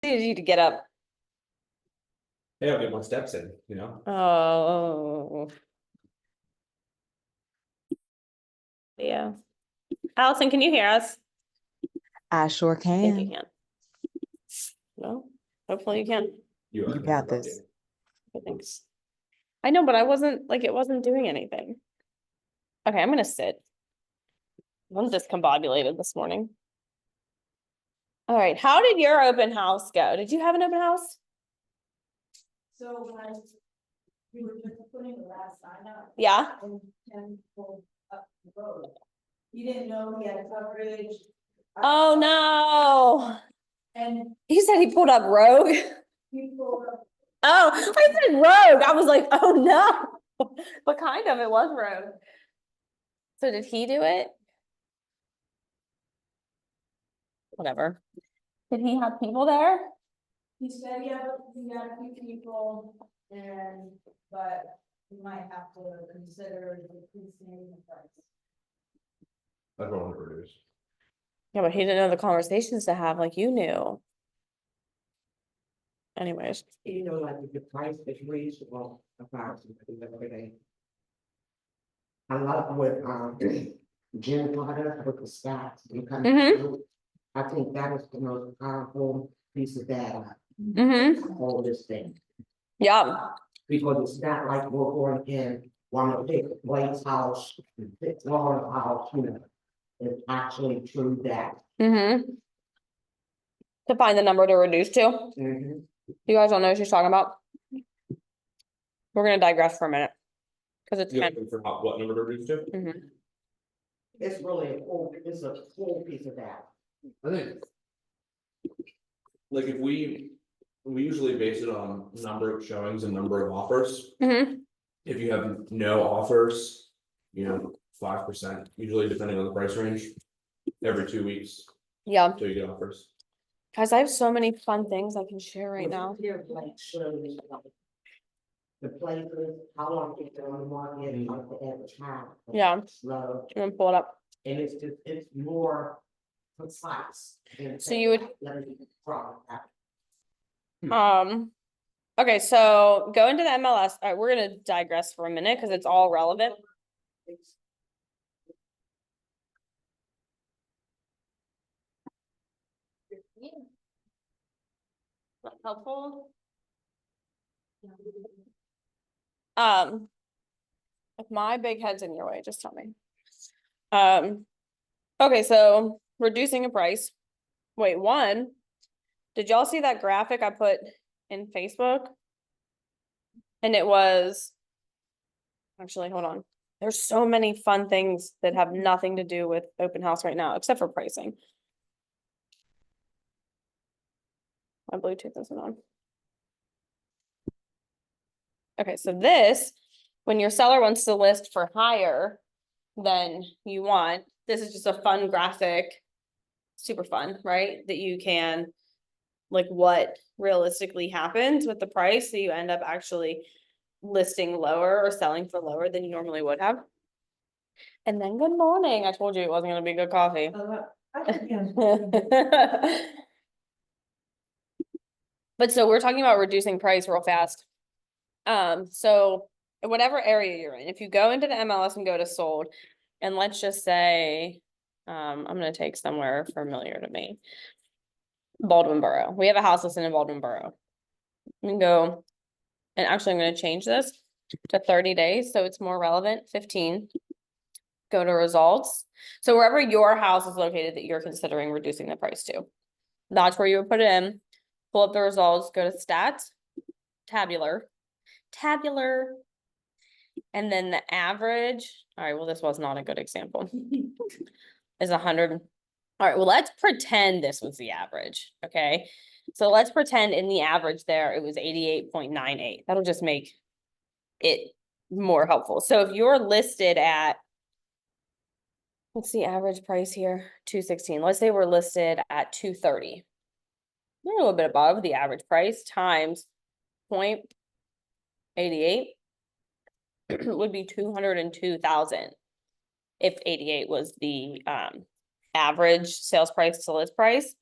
Need you to get up. Hey, I'll get my steps in, you know? Oh. Yeah. Allison, can you hear us? I sure I think you can. can. No, hopefully you can. You You got this. Thanks. I know, but I wasn't like, it wasn't doing anything. Okay, I'm gonna sit. I'm discombobulated this morning. All right, how did your open house go? Did you have an open house? So when you were just putting the last sign up. Yeah. And Ken pulled up the road. You didn't know he had coverage. Oh, no. And He said he pulled up Rogue. he pulled up. Oh, I said Rogue. I was like, oh no. But kind of, it was Rogue. So did he do it? Whatever. Did he have people there? He said, yeah, he had a few people and, but you might have to consider decreasing the price. That's what I want to reduce. Yeah, but he didn't know the conversations to have like you knew. Anyways. You know, like if the price is reasonable, approximately everything. I love what, Jim brought up with the stats and coming through. I think that is the most powerful piece of data. All this thing, Yeah. because it's not like we're going in, one to pick Blake's house, pick Laura's house, you know. It's actually true that. To find the number to reduce to. You guys don't know what she's talking about? We're gonna digress for a minute. Cause it's You kind looking for what number to reduce to? It's really it's a full piece of data. I think. Like if we usually base it on number of showings and number of offers. If you have no offers, you know, 5%, usually depending on the price range. Every 2 weeks Yeah. till you get offers. Guys, I have so many fun things I can share right now. Here, like, shows, the places, how long it's on the market, and like the average time. Yeah. Slow, I'm gonna pull it up. and it's just, it's more precise. So you would- would. Okay, so go into the MLS. All right, we're gonna digress for a minute because it's all relevant. That's helpful. If my big head's in your way, just tell me. Okay, so reducing a price. Wait, one, did y'all see that graphic I put in Facebook? And it was, actually, hold on. There's so many fun things that have nothing to do with open house right now, except for pricing. My Bluetooth isn't on. Okay, so this, when your seller wants to list for higher than you want, this is just a fun graphic, super fun, right? That you can, like what realistically happens with the price, so you end up actually listing lower or selling for lower than you normally would have. And then good morning, I told you it wasn't gonna be good coffee. But so we're talking about reducing price real fast. So whatever area you're in, if you go into the MLS and go to sold, and let's just say, I'm gonna take somewhere familiar to me. Baldwin Borough. We have a house listed in Baldwin Borough. We can go, and actually I'm gonna change this to 30 days, so it's more relevant, 15. Go to results. So wherever your house is located that you're considering reducing the price to, that's where you would put it in. Pull up the results, go to stats, tabular, and then the average, all right, well, this was not a good example, is 100. All right, well, let's pretend this was the average, okay? So let's pretend in the average there, it was 88.98. That'll just make it more helpful. So if you're listed at, what's the average price here? 216. Let's say we're listed at 230. You're a little bit above the average price times 0.88 would be 202,000 if 88 was the average sales price to list price,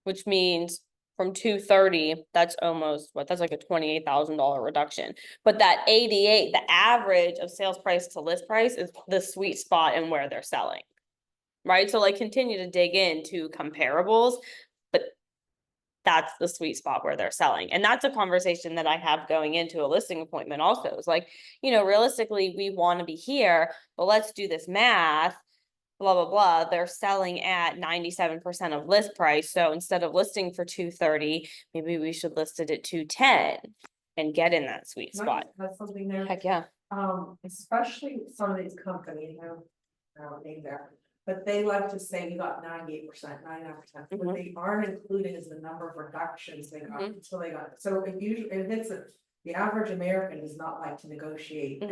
which means from 230, that's almost, that's like a $28,000 reduction. But that 88, the average of sales price to list price is the sweet spot in where they're selling. Right? So like continue to dig into comparables, but that's the sweet spot where they're selling. And that's a conversation that I have going into a listing appointment also. It's like, realistically, we want to be here, but let's do this math, blah, blah, blah. They're selling at 97% of list price. So instead of listing for 230, maybe we should list it at 210 and get in that sweet spot. That's something there. Heck yeah. Especially some of these companies, I don't name that, but they like to say we got 98%, 99%. What they aren't including is the number of reductions they got, so they got, so it usually, it hits the average American does not like to negotiate.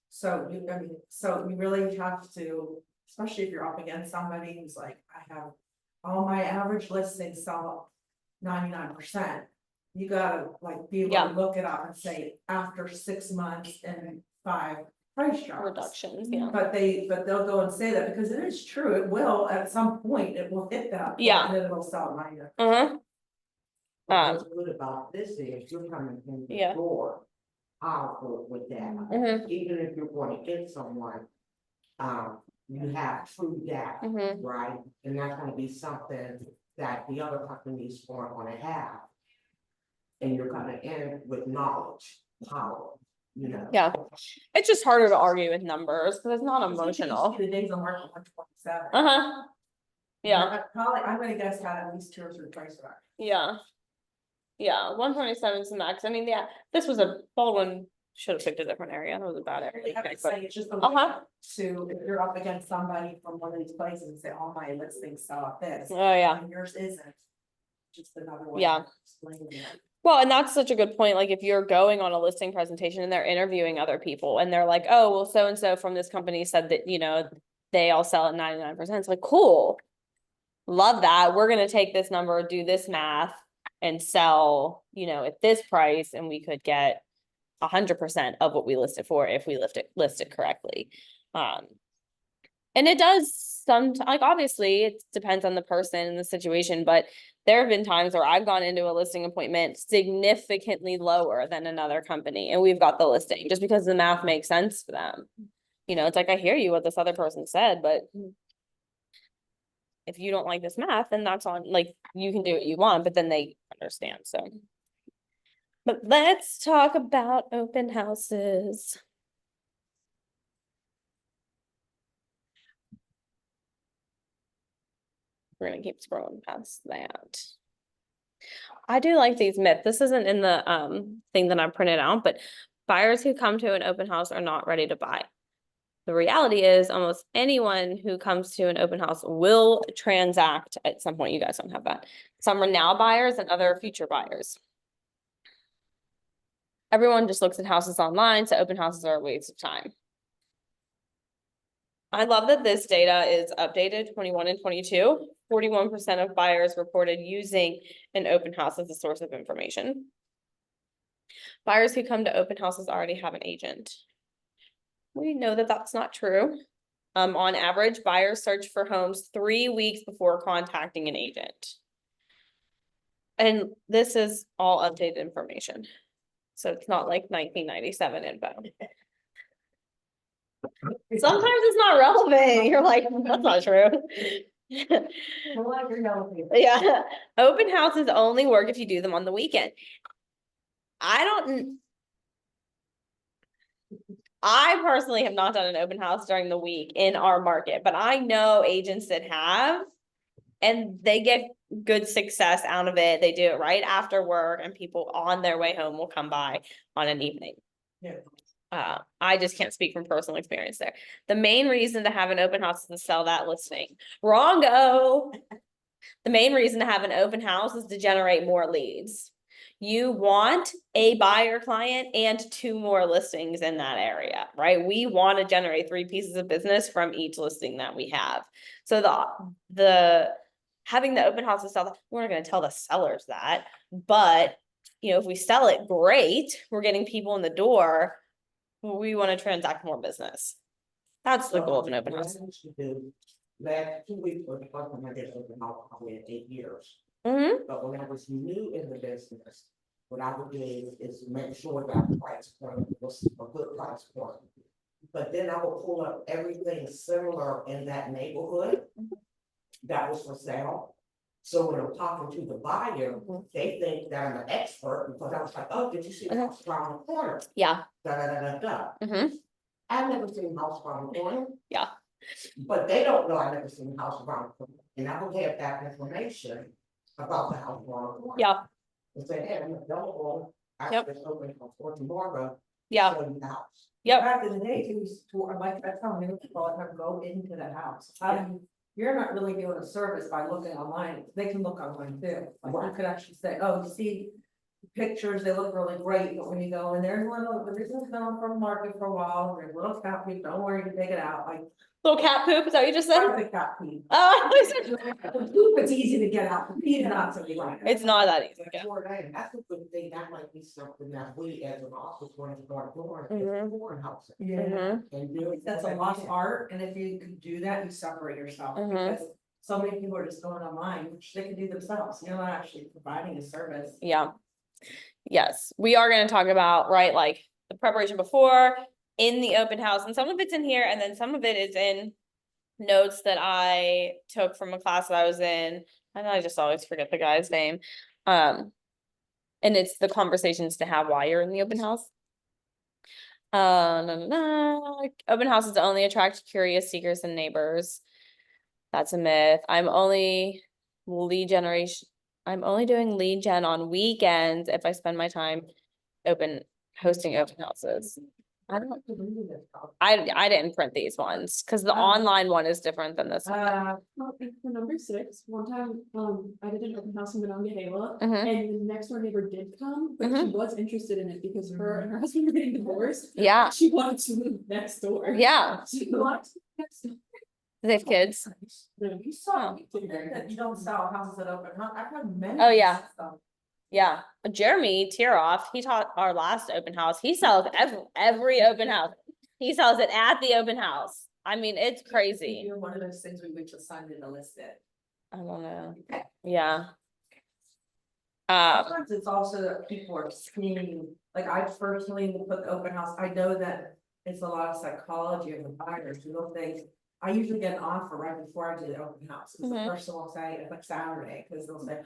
So you really have to, especially if you're up against somebody who's like, I have all my average listings sell 99%. You gotta like be able to look it up and say after 6 months and 5 price drops. Reductions, yeah. But they'll go and say that because it is true, it will, at some point, it will hit that. Yeah. And then it'll sell 99%. What's good about this is you're coming in the Yeah. door, powerful with that. Even if you're going to get someone, you have true data, right? And that's gonna be something that the other companies aren't gonna have. And you're coming in with knowledge, power, Yeah. It's just harder to argue with numbers because it's not emotional. The days on market 127. Yeah. Probably, I'm gonna guess had at least 2 or 3 price reductions. Yeah. Yeah, 127 is the max. I mean, yeah, this was a Baldwin should have picked a different area. That was a bad area. I would say it's just a Uh-huh. to, if you're up against somebody from one of these places and say, all my listings sell at this. Oh, yeah. And yours isn't. Just another way. Yeah. of explaining it. Well, and that's such a good point. Like if you're going on a listing presentation and they're interviewing other people and they're like, oh, well, so-and-so from this company said that, they all sell at 99%. It's like, cool. Love that. We're going to take this number, do this math and sell, at this price and we could get 100% of what we listed for if we list it correctly. And it does like obviously it depends on the person and the situation, but there have been times where I've gone into a listing appointment significantly lower than another company and we've got the listing just because the math makes sense for them. It's like, I hear you what this other person said, but if you don't like this math, then that's on, like, you can do what you want, but then they understand, so. But let's talk about open houses. We're gonna keep scrolling past that. I do like these myths. This isn't in the thing that I printed out, but buyers who come to an open house are not ready to buy. The reality is almost anyone who comes to an open house will transact at some point. You guys don't have that. Some are now buyers and other future buyers. Everyone just looks at houses online, so open houses are a waste of time. I love that this data is updated 21 and 22. 41% of buyers reported using an open house as a source of information. Buyers who come to open houses already have an agent. We know that that's not true. On average, buyers search for homes 3 weeks before contacting an agent. And this is all updated information. So it's not like 1997 info. Sometimes it's not relevant. You're like, that's not true. Yeah. Open houses only work if you do them on the weekend. I personally have not done an open house during the week in our market, but I know agents that have, and they get good success out of it. They do it right after work and people on their way home will come by on an evening. Yeah. I just can't speak from personal experience there. The main reason to have an open house is to sell that listing. Wrongo. The main reason to have an open house is to generate more leads. You want a buyer client and 2 more listings in that area, right? We want to generate 3 pieces of business from each listing that we have. So the having the open house to sell, we're not going to tell the sellers that, but if we sell it, great. We're getting people in the door. We want to transact more business. That's the goal of an open house. Last 2 weeks was the first time I did open house probably in 8 years. Mm-hmm, But when I was new in the business, what I would do is make sure that price point was a good price point. But then I would pull up everything similar in that neighborhood that was for sale. So when I'm talking to the buyer, they think that I'm an expert because I was like, oh, did you see the house around the corner? yeah, Da, da, da, da, da. mm-hmm, I've never seen a house around the corner. yeah, But they don't know I've never seen a house around the corner. And I will have that information about the house around the corner. yeah, And say, hey, I'm available. I Yep. just open for tomorrow. yeah, Show you the house. yep, Back in the day, it was to, like, that's how many people have to go into the house. You're not really doing a service by looking online, they can look online too, like you Right. could actually say, oh, you see. Pictures, they look really great, but when you go in there, the reason it's been on from market for a while, there's little cat poop, don't worry, you can take it out, like. little cat poop, is that what you just said? Perfect cat poop. Oh, It's easy to get out, the pee is not so easy. it's not that easy, yeah. Sure, and that's a good thing, that might be something that we as an office want to start doing, Mhm. is foreign housing. Yeah, Mhm. And do it. that's a lost art, and if you can do that, you separate yourself, Mhm. because so many people are just going online, which they can do themselves, you're not actually providing a service. Yeah. Yes, we are gonna talk about, right, like the preparation before, in the open house, and some of it's in here, and then some of it is in notes that I took from a class that I was in, and I just always forget the guy's name. And it's the conversations to have while you're in the open house. Open houses only attract curious seekers and neighbors. That's a myth. I'm only doing lead gen on weekends if I spend my time hosting open houses. I didn't print these ones, cause the online one is different than this one. Well, and for number 6, one time, I did an open house in Monongahela, Mhm. and the next door neighbor did come, but she was interested in it because her and her husband were getting divorced. Yeah, She wanted to move next door. yeah, She wanted to move next door. they have kids. You saw that you don't sell houses at open house, I've had many. Oh, yeah. stuff. Yeah, Jeremy Tieroff, he taught our last open house. He sells every open house. He sells it at the open house. I mean, it's crazy. You're one of those things we would just sign in to list it. I don't know. Yeah. Sometimes it's also that people are seeing, like I personally put the open house, I know that it's a lot of psychology of the buyers, you know, I usually get an offer right before I do the open house, because the Mhm. person will say, it's like Saturday, because they'll say,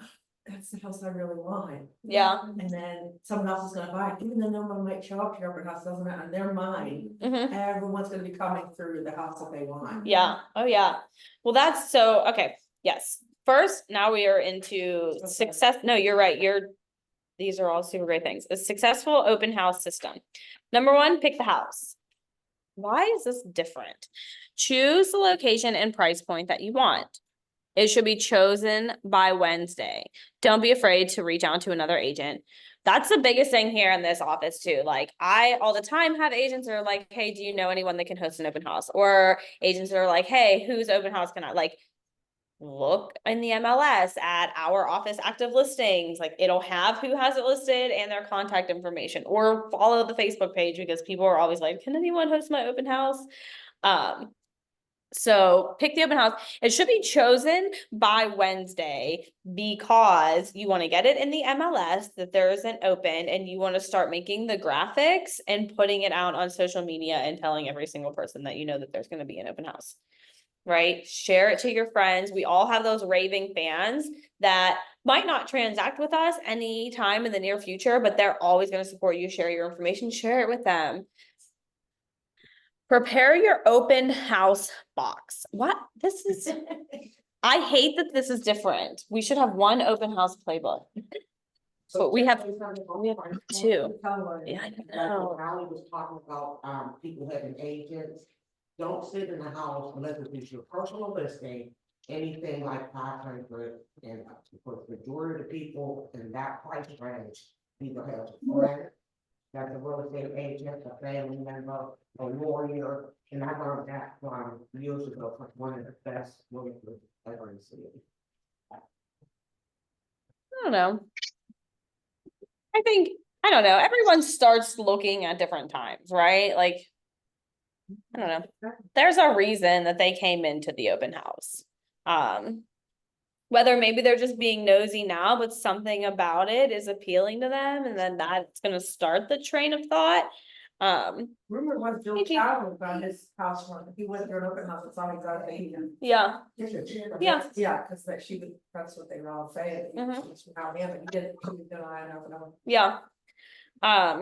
that's the house I really want. Yeah. And then someone else is gonna buy it, even though no one might show up to your open house, doesn't matter, in their mind, Mhm. everyone's gonna be coming through the house that they want. Yeah, oh yeah. Well, that's so, okay, yes. First, now we are into success. No, you're right, these are all super great things. A successful open house system. Number 1, pick the house. Why is this different? Choose the location and price point that you want. It should be chosen by Wednesday. Don't be afraid to reach out to another agent. That's the biggest thing here in this office too. Like I all the time have agents that are like, hey, do you know anyone that can host an open house? Or agents that are like, hey, whose open house can I like? Look in the MLS at our office active listings. Like it'll have who has it listed and their contact information, or follow the Facebook page because people are always like, can anyone host my open house? So pick the open house. It should be chosen by Wednesday because you want to get it in the MLS that there is an open, and you want to start making the graphics and putting it out on social media and telling every single person that you know that there's going to be an open house. Right? Share it to your friends. We all have those raving fans that might not transact with us anytime in the near future, but they're always going to support you. Share your information, share it with them. Prepare your open house box. What? This is, I hate that this is different. We should have one open house playbook. But we have 2. Yeah, I know. Allie was talking about, people having agents. Don't sit in the house unless it is your personal listing, anything like 500, and for the majority of the people in that price range, either have a friend, that's a real estate agent, a family member, a lawyer, and I learned that from years ago from one of the best lawyers ever in the city. I don't know. I don't know. Everyone starts looking at different times, right? Like, I don't know. There's a reason that they came into the open house. Whether maybe they're just being nosy now, but something about it is appealing to them, and then that's gonna start the train of thought. Rumor was Bill Maybe. Chadwick got his house run, he went through an open house, it's always got a. yeah, Yeah. Yeah, cause that she would, that's what they were all saying. Mhm. It's from out there, but he did, she was doing, I don't know, yeah.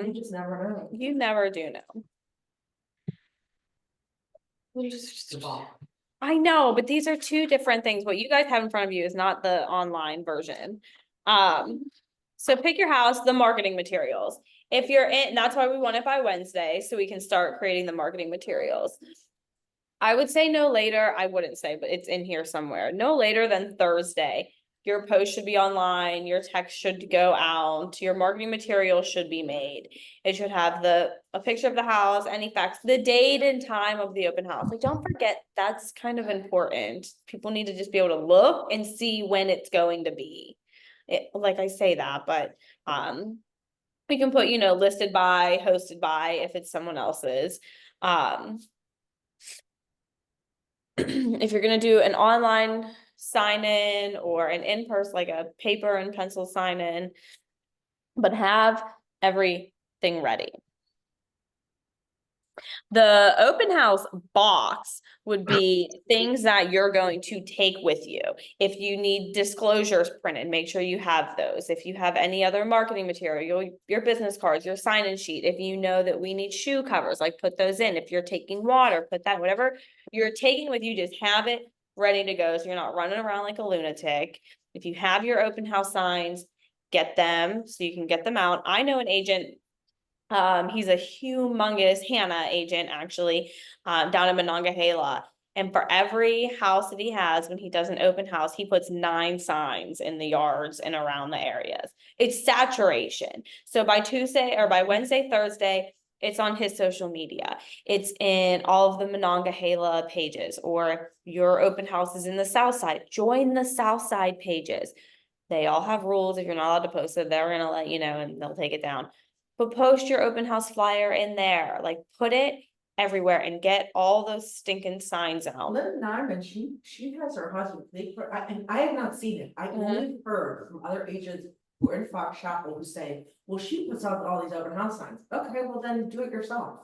you just never know. You never do know. I know, but these are two different things. What you guys have in front of you is not the online version. So pick your house, the marketing materials. If you're in, that's why we want it by Wednesday, so we can start creating the marketing materials. I would say no later, I wouldn't say, but it's in here somewhere, no later than Thursday. Your post should be online, your text should go out, your marketing material should be made. It should have a picture of the house, any facts, the date and time of the open house. Like, don't forget, that's kind of important. People need to just be able to look and see when it's going to be. Like I say that, but, we can put, listed by, hosted by, if it's someone else's. If you're gonna do an online sign in or an in-person, like a paper and pencil sign in, but have everything ready. The open house box would be things that you're going to take with you. If you need disclosures printed, make sure you have those. If you have any other marketing material, your business cards, your sign-in sheet, if you know that we need shoe covers, like put those in. If you're taking water, put that, whatever you're taking with you, just have it ready to go. So you're not running around like a lunatic. If you have your open house signs, get them so you can get them out. I know an agent. He's a humongous Hannah agent, actually, down in Monongahela. And for every house that he has, when he does an open house, he puts 9 signs in the yards and around the areas. It's saturation. So by Tuesday or by Wednesday, Thursday, it's on his social media. It's in all of the Monongahela pages, or if your open house is in the South Side, join the South Side pages. They all have rules. If you're not allowed to post it, they're gonna let you know and they'll take it down. But post your open house flyer in there, like put it everywhere and get all those stinking signs out. Lynn Nyman, she has her husband, and I have not seen it, I only heard from other agents who are in Fox Shop who say, well, she puts out all these open house signs, okay, well then do it yourself.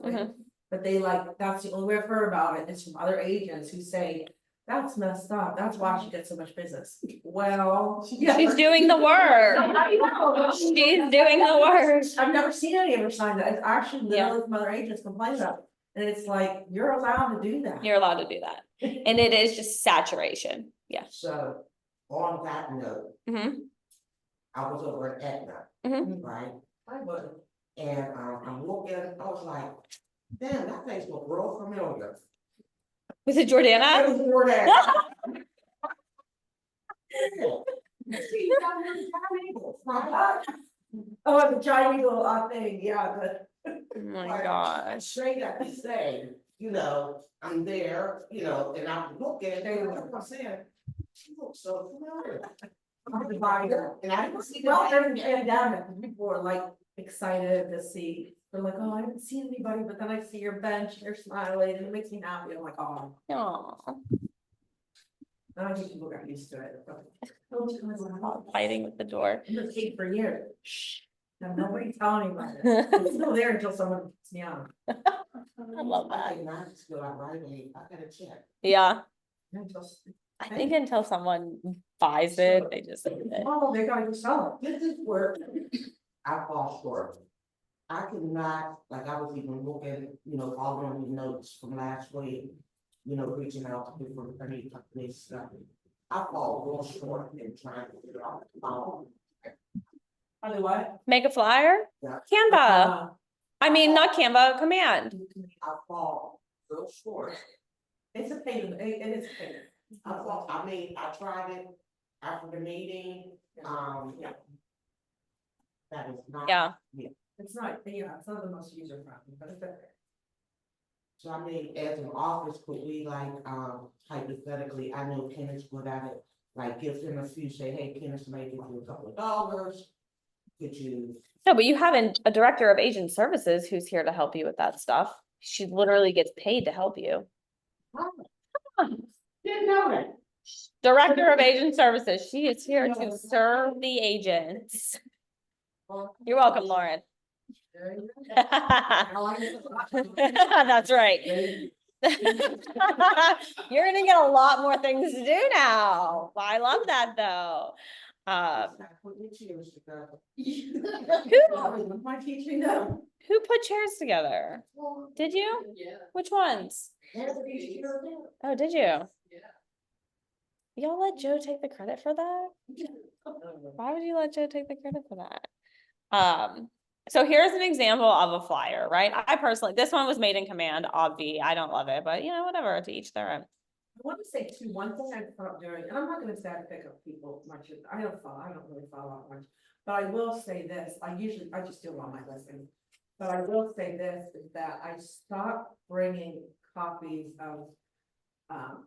But they that's the only way I've heard about it, is from other agents who say, that's messed up, that's why she gets so much business. Well. She's doing the work. I know. She's doing the work. I've never seen any of her signs, it's actually Yeah. literally from other agents complaining about it. And it's like, you're allowed to do that. You're allowed to do that. And it is just saturation. Yeah. So, on that note, I was over at Aetna, right? I would. And, I'm looking, I was like, damn, that place look real familiar. Was it Jordana? It was more than- See, you got me right? Oh, the giant eagle thing, yeah, but. Oh my Like, gosh. Straight up to say, I'm there, and I'm looking, and I'm saying, she looks so familiar. And I didn't see Well, that. every down, people are like excited to see, they're like, oh, I haven't seen anybody, but then I see your bench, you're smiling, and it makes me happy, I'm like, oh. Aw. And I think people got used to it. Fighting with the door. I'm just keep for years, shh, now nobody tell anybody, it's still there until someone puts me on. I love that. I just feel like, right, I gotta check. Yeah. Until- I think until someone buys it, they just leave it. Oh, they gotta go sell it. This is where I fall short. I cannot, like I was even looking, following the notes from last week, reaching out to people, companies, stuff. I fall real short in trying to figure out. How do what? Make a flyer? Yeah. Canva. I mean, not Canva, Command. I fall real short. It's a pain, it is a pain. I tried it after the meeting, Yeah, that is not. Yeah. it's not the most user friendly, but it's okay. So as an office, could we hypothetically, I know Kenneth's good at it, give them a few, say, hey, Kenneth, may give you a couple of dollars. Could you? No, but you have a director of agent services who's here to help you with that stuff. She literally gets paid to help you. Didn't know that. Director of Agent Services, she is here to serve the agents. You're welcome, Lauren. That's right. You're gonna get a lot more things to do now. I love that, though. My teaching them. Who put chairs together? Did you? Yeah. Which ones? Oh, did you? Y'all let Joe take the credit for that? Why would you let Joe take the credit for that? So here's an example of a flyer, right? I personally, this one was made in command, obvi. I don't love it, but you know, whatever, to each their own. I want to say too, one thing I stopped doing, and I'm not gonna say I pick up people much, I don't really follow up much. But I will say this, I just do it on my listings. But I will say this, is that I stopped bringing copies of.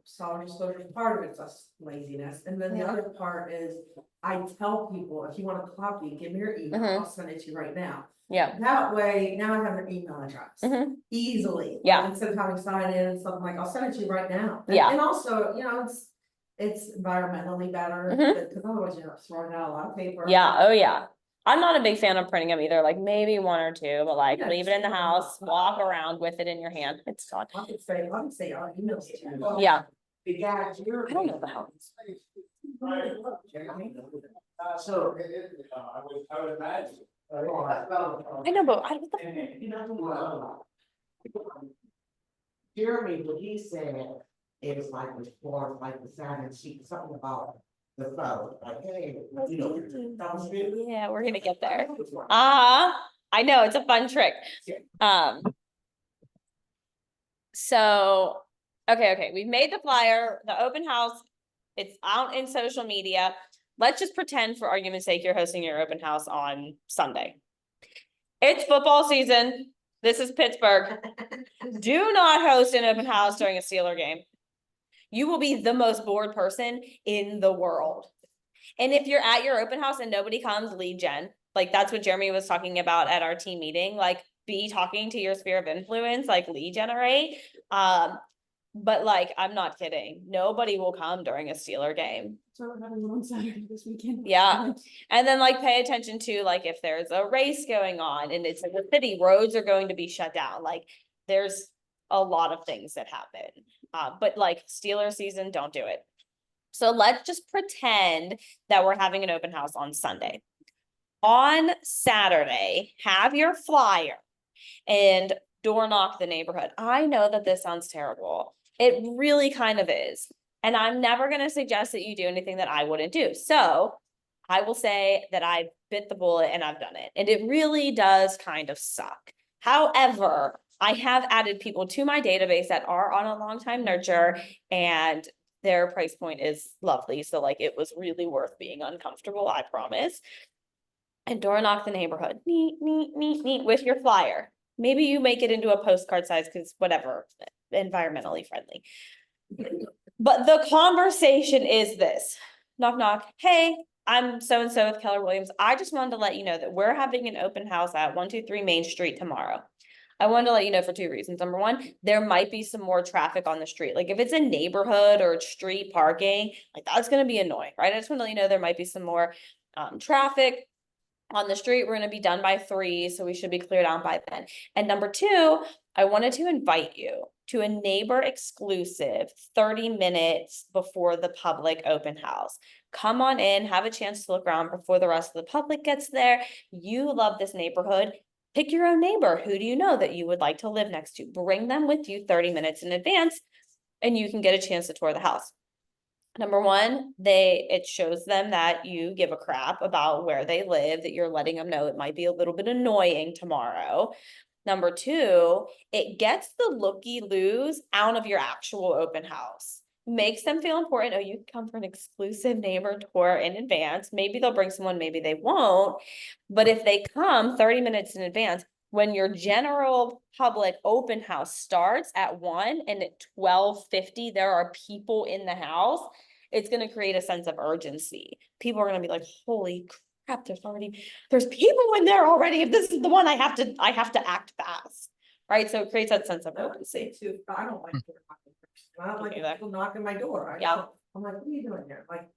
Solid disclosure, part of it's us laziness, and then the other part is, I tell people, if you want a copy, give me your email, I'll send it to you right now. Yeah. That way, now I have their email address. Mhm. Easily. Yeah. Instead of having sign in and something like, I'll send it to you right now. Yeah. And also, you know, it's environmentally better, Mhm. because otherwise you're throwing out a lot of paper. Yeah, oh yeah. I'm not a big fan of printing them either, like maybe one or two, but like Yeah, leave it in the just- house, walk around with it in your hand. It's fun. I would say our emails to you. Yeah. The guys, you're. I don't know the hell. So. I would imagine. I know, but I don't. You know, Jeremy, what he said, it was like the floor, like the sign and sheet, something about the photo, like, hey, you know. that was it. Yeah, we're gonna get there. I know, it's a fun trick. So, okay, we've made the flyer, the open house, it's out in social media. Let's just pretend for argument's sake, you're hosting your open house on Sunday. It's football season. This is Pittsburgh. Do not host an open house during a Steeler game. You will be the most bored person in the world. And if you're at your open house and nobody comes, lead gen. Like that's what Jeremy was talking about at our team meeting, like be talking to your sphere of influence, like lead generate. But like, I'm not kidding. Nobody will come during a Steeler game. So we're having one on Saturday this weekend. Yeah. And then like pay attention to like if there's a race going on and it's in the city, roads are going to be shut down. Like there's a lot of things that happen. But like Steeler season, don't do it. So let's just pretend that we're having an open house on Sunday. On Saturday, have your flyer and door knock the neighborhood. I know that this sounds terrible. It really kind of is. And I'm never going to suggest that you do anything that I wouldn't do. So I will say that I bit the bullet and I've done it. And it really does kind of suck. However, I have added people to my database that are on a long time nurture and their price point is lovely. So like it was really worth being uncomfortable, I promise. And door knock the neighborhood, neat, with your flyer. Maybe you make it into a postcard size because whatever, environmentally friendly. But the conversation is this, knock, knock. Hey, I'm so-and-so with Keller Williams. I just wanted to let you know that we're having an open house at 123 Main Street tomorrow. I wanted to let you know for two reasons. Number one, there might be some more traffic on the street. Like if it's a neighborhood or street parking, like that's going to be annoying, right? I just want to let you know there might be some more traffic on the street. We're going to be done by 3, so we should be cleared out by then. And number two, I wanted to invite you to a neighbor exclusive 30 minutes before the public open house. Come on in, have a chance to look around before the rest of the public gets there. You love this neighborhood. Pick your own neighbor. Who do you know that you would like to live next to? Bring them with you 30 minutes in advance, and you can get a chance to tour the house. Number one, it shows them that you give a crap about where they live, that you're letting them know it might be a little bit annoying tomorrow. Number two, it gets the looky-loos out of your actual open house. Makes them feel important. Oh, you can come for an exclusive neighbor tour in advance. Maybe they'll bring someone, maybe they won't. But if they come 30 minutes in advance, when your general public open house starts at 1 and at 12:50, there are people in the house, it's going to create a sense of urgency. People are going to be like, holy crap, there's people in there already. If this is the one, I have to act fast. Right. So it creates that sense of urgency. Too, I don't like door knocking. I don't like Either. people knocking my door. Yeah. I'm like, what are you doing here? Like,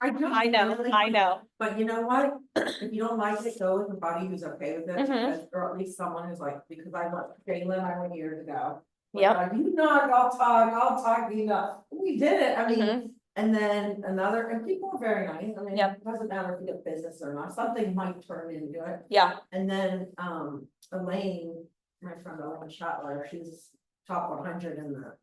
I just I know, really- I know. But you know what? If you don't like it, go with somebody who's okay with it, Mhm. because, or at least someone who's like, because I went, Jalen, I went years ago. was Yep. like, you knock, I'll talk, you know, we did it, I mean, Mhm. and then another, and people are very nice, I mean, Yep. it doesn't matter if you get business or not, something might turn into it. Yeah, And then, Elaine, my friend Elaine Shotler, she's top 100 in the.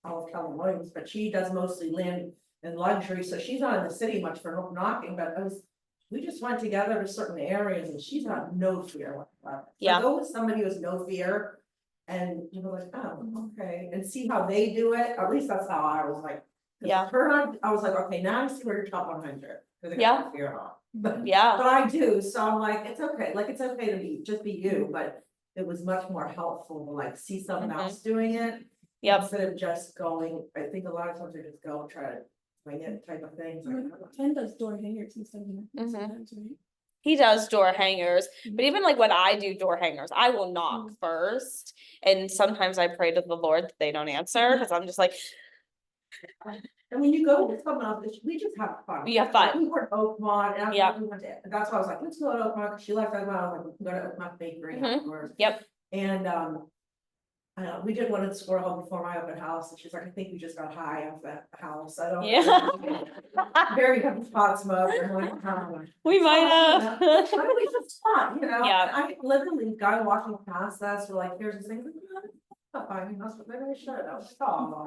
All of Keller Williams, but she does mostly land and luxury, so she's not in the city much for knocking, but it was. We just went together to certain areas and she's got no fear whatsoever. So Yeah. go with somebody who has no fear. And you know, like, oh, okay, and see how they do it, at least that's how I was like. 'Cause Yeah. her, I was like, okay, now I see where you're top 100. 'Cause I got Yeah. no fear off. But yeah, I do, so I'm like, it's okay, like, it's okay to just be you, but it was much more helpful to like see someone Mhm. else doing it. yep. Instead of just going, I think a lot of times they just go and try to wing it type of things. Ken does door hangers and stuff. Mhm. Sometimes, right? He does door hangers, but even like when I do door hangers, I will knock first. And sometimes I pray to the Lord that they don't answer, because I'm just like, And when you go with someone else, we just have fun. You have fun. Like, we were at Oakmont, and Yeah. we went to, that's why I was like, let's go to Oakmont, 'cause she liked Oakmont, I was like, we can go to Oakmont Bakery Mhm. afterwards. yep, And, we did one at Squirrel Hill before my open house, and she's like, I think we just got high off that house, I don't. Yeah. Very heavy pot smoke, and like, we might have. But it was just fun, you know? Yeah. I literally, guy walking past us, we're like, here's this thing. I mean, that's what maybe I should, I was, oh.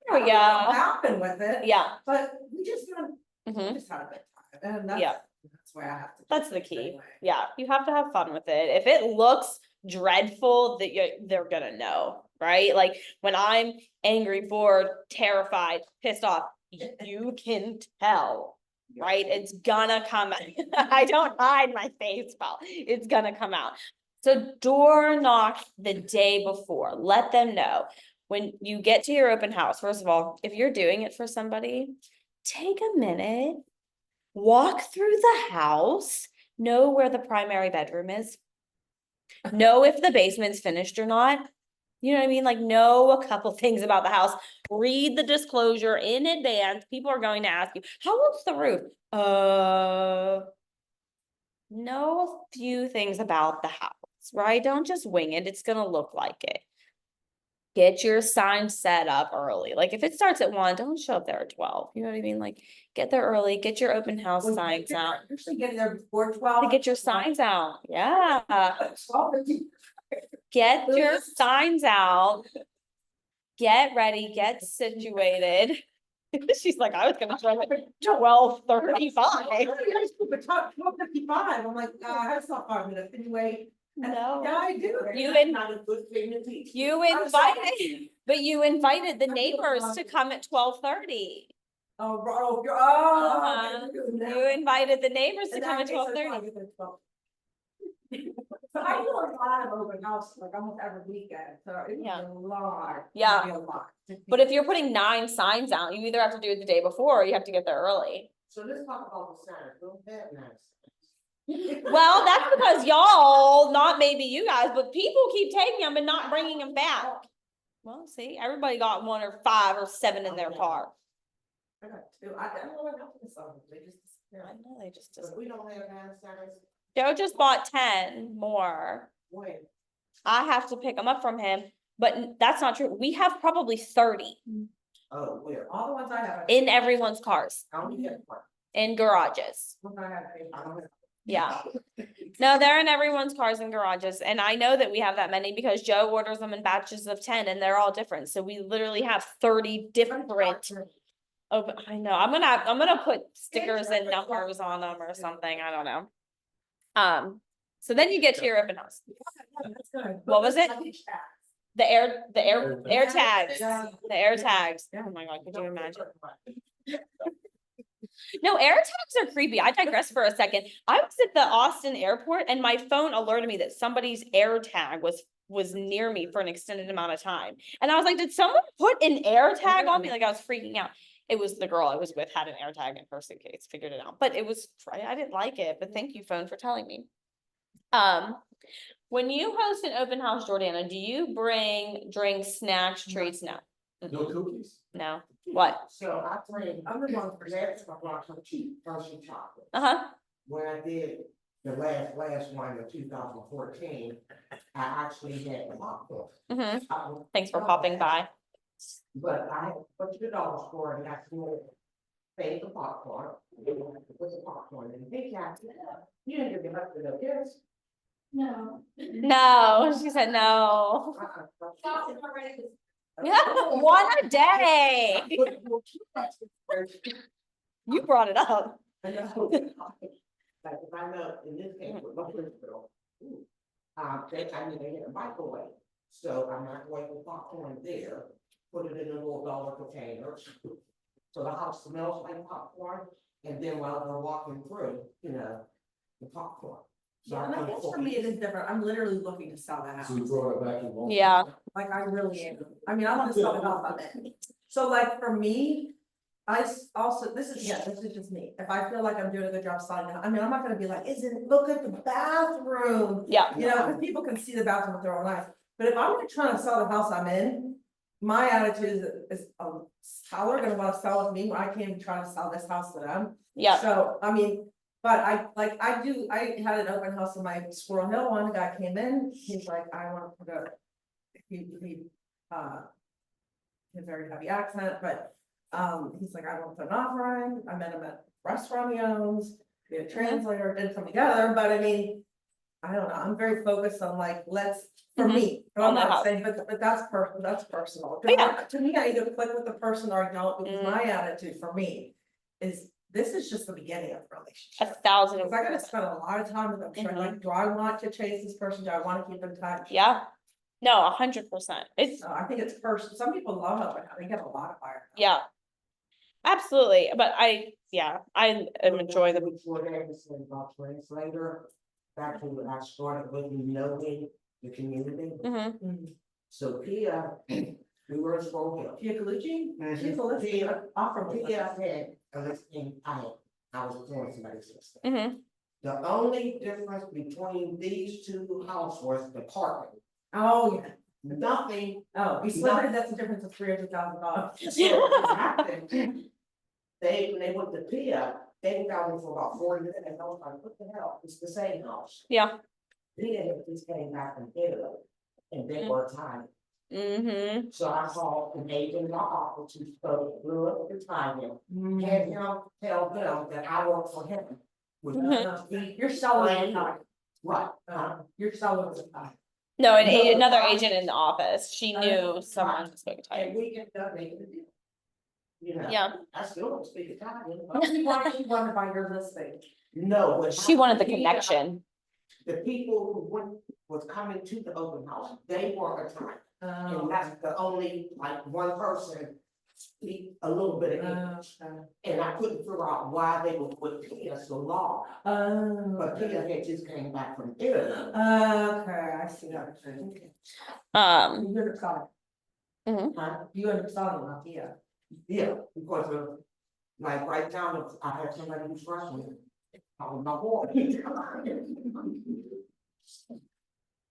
There we go. Happen with it, Yeah. but we just, you know, we Mhm. just had a good time, and Yeah. that's why I have to. That's do the it key. anyway. Yeah, you have to have fun with it. If it looks dreadful, they're gonna know, right? Like when I'm angry, bored, terrified, pissed off, you can tell, right? It's gonna come. I don't hide my face well. It's gonna come out. So door knock the day before. Let them know. When you get to your open house, first of all, if you're doing it for somebody, take a minute, walk through the house, know where the primary bedroom is. Know if the basement's finished or not. You know what I mean? Like know a couple things about the house. Read the disclosure in advance. People are going to ask you, how old's the roof? Know a few things about the house, right? Don't just wing it. It's gonna look like it. Get your sign set up early. Like if it starts at 1, don't show up there at 12. You know what I mean? Like get there early, get your open house Well, signs out. Usually getting there before 12. To get your signs out. Yeah. 12:15. Get your signs out. Get ready, get situated. She's like, I was gonna show up at 12:35. 12:55, I'm like, that's not 5 minutes anyway. And No. Yeah, I do. You That's in- not a good thing to teach. You I'm sorry. invited the I feel neighbors to like- come at 12:30. Oh, Uh-huh. You invited the neighbors to In come that at case, it's 12:30. probably good 12. But I do a lot of open house, like almost every weekend, so it's Yeah. a lot. Yeah. It'd be a lot. But if you're putting 9 signs out, you either have to do it the day before or you have to get there early. So let's talk about the signs, don't have nice. Well, that's because y'all, not maybe you guys, but people keep taking them and not bringing them back. Well, see, everybody got 1 or 5 or 7 in their car. I got two, I don't know what happened to some, they just. I know, they just, But we don't have nice signs, Joe just bought 10 more. when? I have to pick them up from him, but that's not true. We have probably 30 Oh, where? All the ones I have. in everyone's cars, I only have one. in garages. Ones I have, I don't have. Yeah. No, they're in everyone's cars and garages, and I know that we have that many because Joe orders them in batches of 10 and they're all different. So we literally have 30 different. Oh, I know. I'm gonna put stickers and numbers on them or something. I don't know. So then you get to your open house. That's good. What was it? Luggage tags. The air tags. Yeah. The air tags. Oh my God, could you imagine? No, air tags are creepy. I digress for a second. I was at the Austin airport and my phone alerted me that somebody's air tag was near me for an extended amount of time. And I was like, did someone put an air tag on me? Like I was freaking out. It was the girl I was with had an air tag in her suitcase, figured it out. But it was, I didn't like it, but thank you, phone, for telling me. When you host an open house, Jordana, do you bring drinks, snacks, treats? No. No cookies? No, what? So I think, I'm the one for that, I brought some cheap Hershey chocolate. Uh-huh, When I did the last one in 2014, I actually had popcorn. thanks for popping by. But I went to the dollar store and got some more. Paid the popcorn, put the popcorn in, hey, Kathy, you didn't give me much for the kids. No. No, she said no. Yeah, one a day. You brought it up. I know. Like, if I know, in this case, with my girl, I need to get a microwave, so I microwave the popcorn there, put it in a little dollar container. So the house smells like popcorn, and then while they're walking through, the popcorn. So Yeah, and I guess for me, it is different. I'm literally looking to sell the house. So you brought it back and. Yeah, Like, I really am. I mean, I wanna sell the house I'm in. So like, for me, also, this is just me. If I feel like I'm doing a good job selling it, I mean, I'm not gonna be like, look at the bathroom. yeah, Cause people can see the bathroom with their own eyes. But if I'm trying to sell the house I'm in, my attitude is a seller gonna wanna sell with me when I can't try to sell this house to them. yeah. So, I mean, but I had an open house in my Squirrel Hill one, the guy came in, he's like, I want to put a. He a very heavy accent, but, he's like, I want to put an offer in, I met him at a restaurant he owns, be a translator, didn't come together, but I mean. I don't know, I'm very focused on like, for me, but I'm On the not house. saying, but that's personal. Oh, yeah. To me, I either click with the person or I don't, because Mm. my attitude for me is, this is just the beginning of the relationship. 1,000. Cause I gotta spend a lot of time with them, trying, like, do I want to chase this person, do I wanna keep in touch? Yeah, no, 100%. It's, So I think it's some people love it, but they get a lot of fire. yeah. Absolutely, but I enjoy the, Before that, was about translator, back when I started with knowing the community. So Pia, we were in Squirrel Hill. Pia Colucci, she's a Pia, listing, offer Pia had a listing, I was doing somebody's listing. mhm, The only difference between these two houses was the parking. Oh, yeah, Nothing. we split it, that's a difference of $300,000. So what happened, when they went to Pia, they got me for about 40 minutes, and I was like, what the hell, it's the same house. yeah, Pia had just came back from Italy, and they were Italian. So I called an agent in my office who spoke fluent Italian, had him tell them that I work for him. Which You're selling it, Right, you're selling it. no, No, another I- agent in the office, she knew someone who spoke and Italian. we get done making the deal. Yeah, I still don't speak Italian. Why she wanted to buy your listing? No, what she wanted the happened, connection. The people who was coming to the open house, they were Italian, and that's the only, like, one person speak a little bit of English. And I couldn't figure out why they were with Pia so long, but Pia had just came back from Italy. Okay, I see that. You end up selling, Huh? you end up selling, not Pia. Yeah, because of, like, right now, I had somebody who's Russian. I was not born.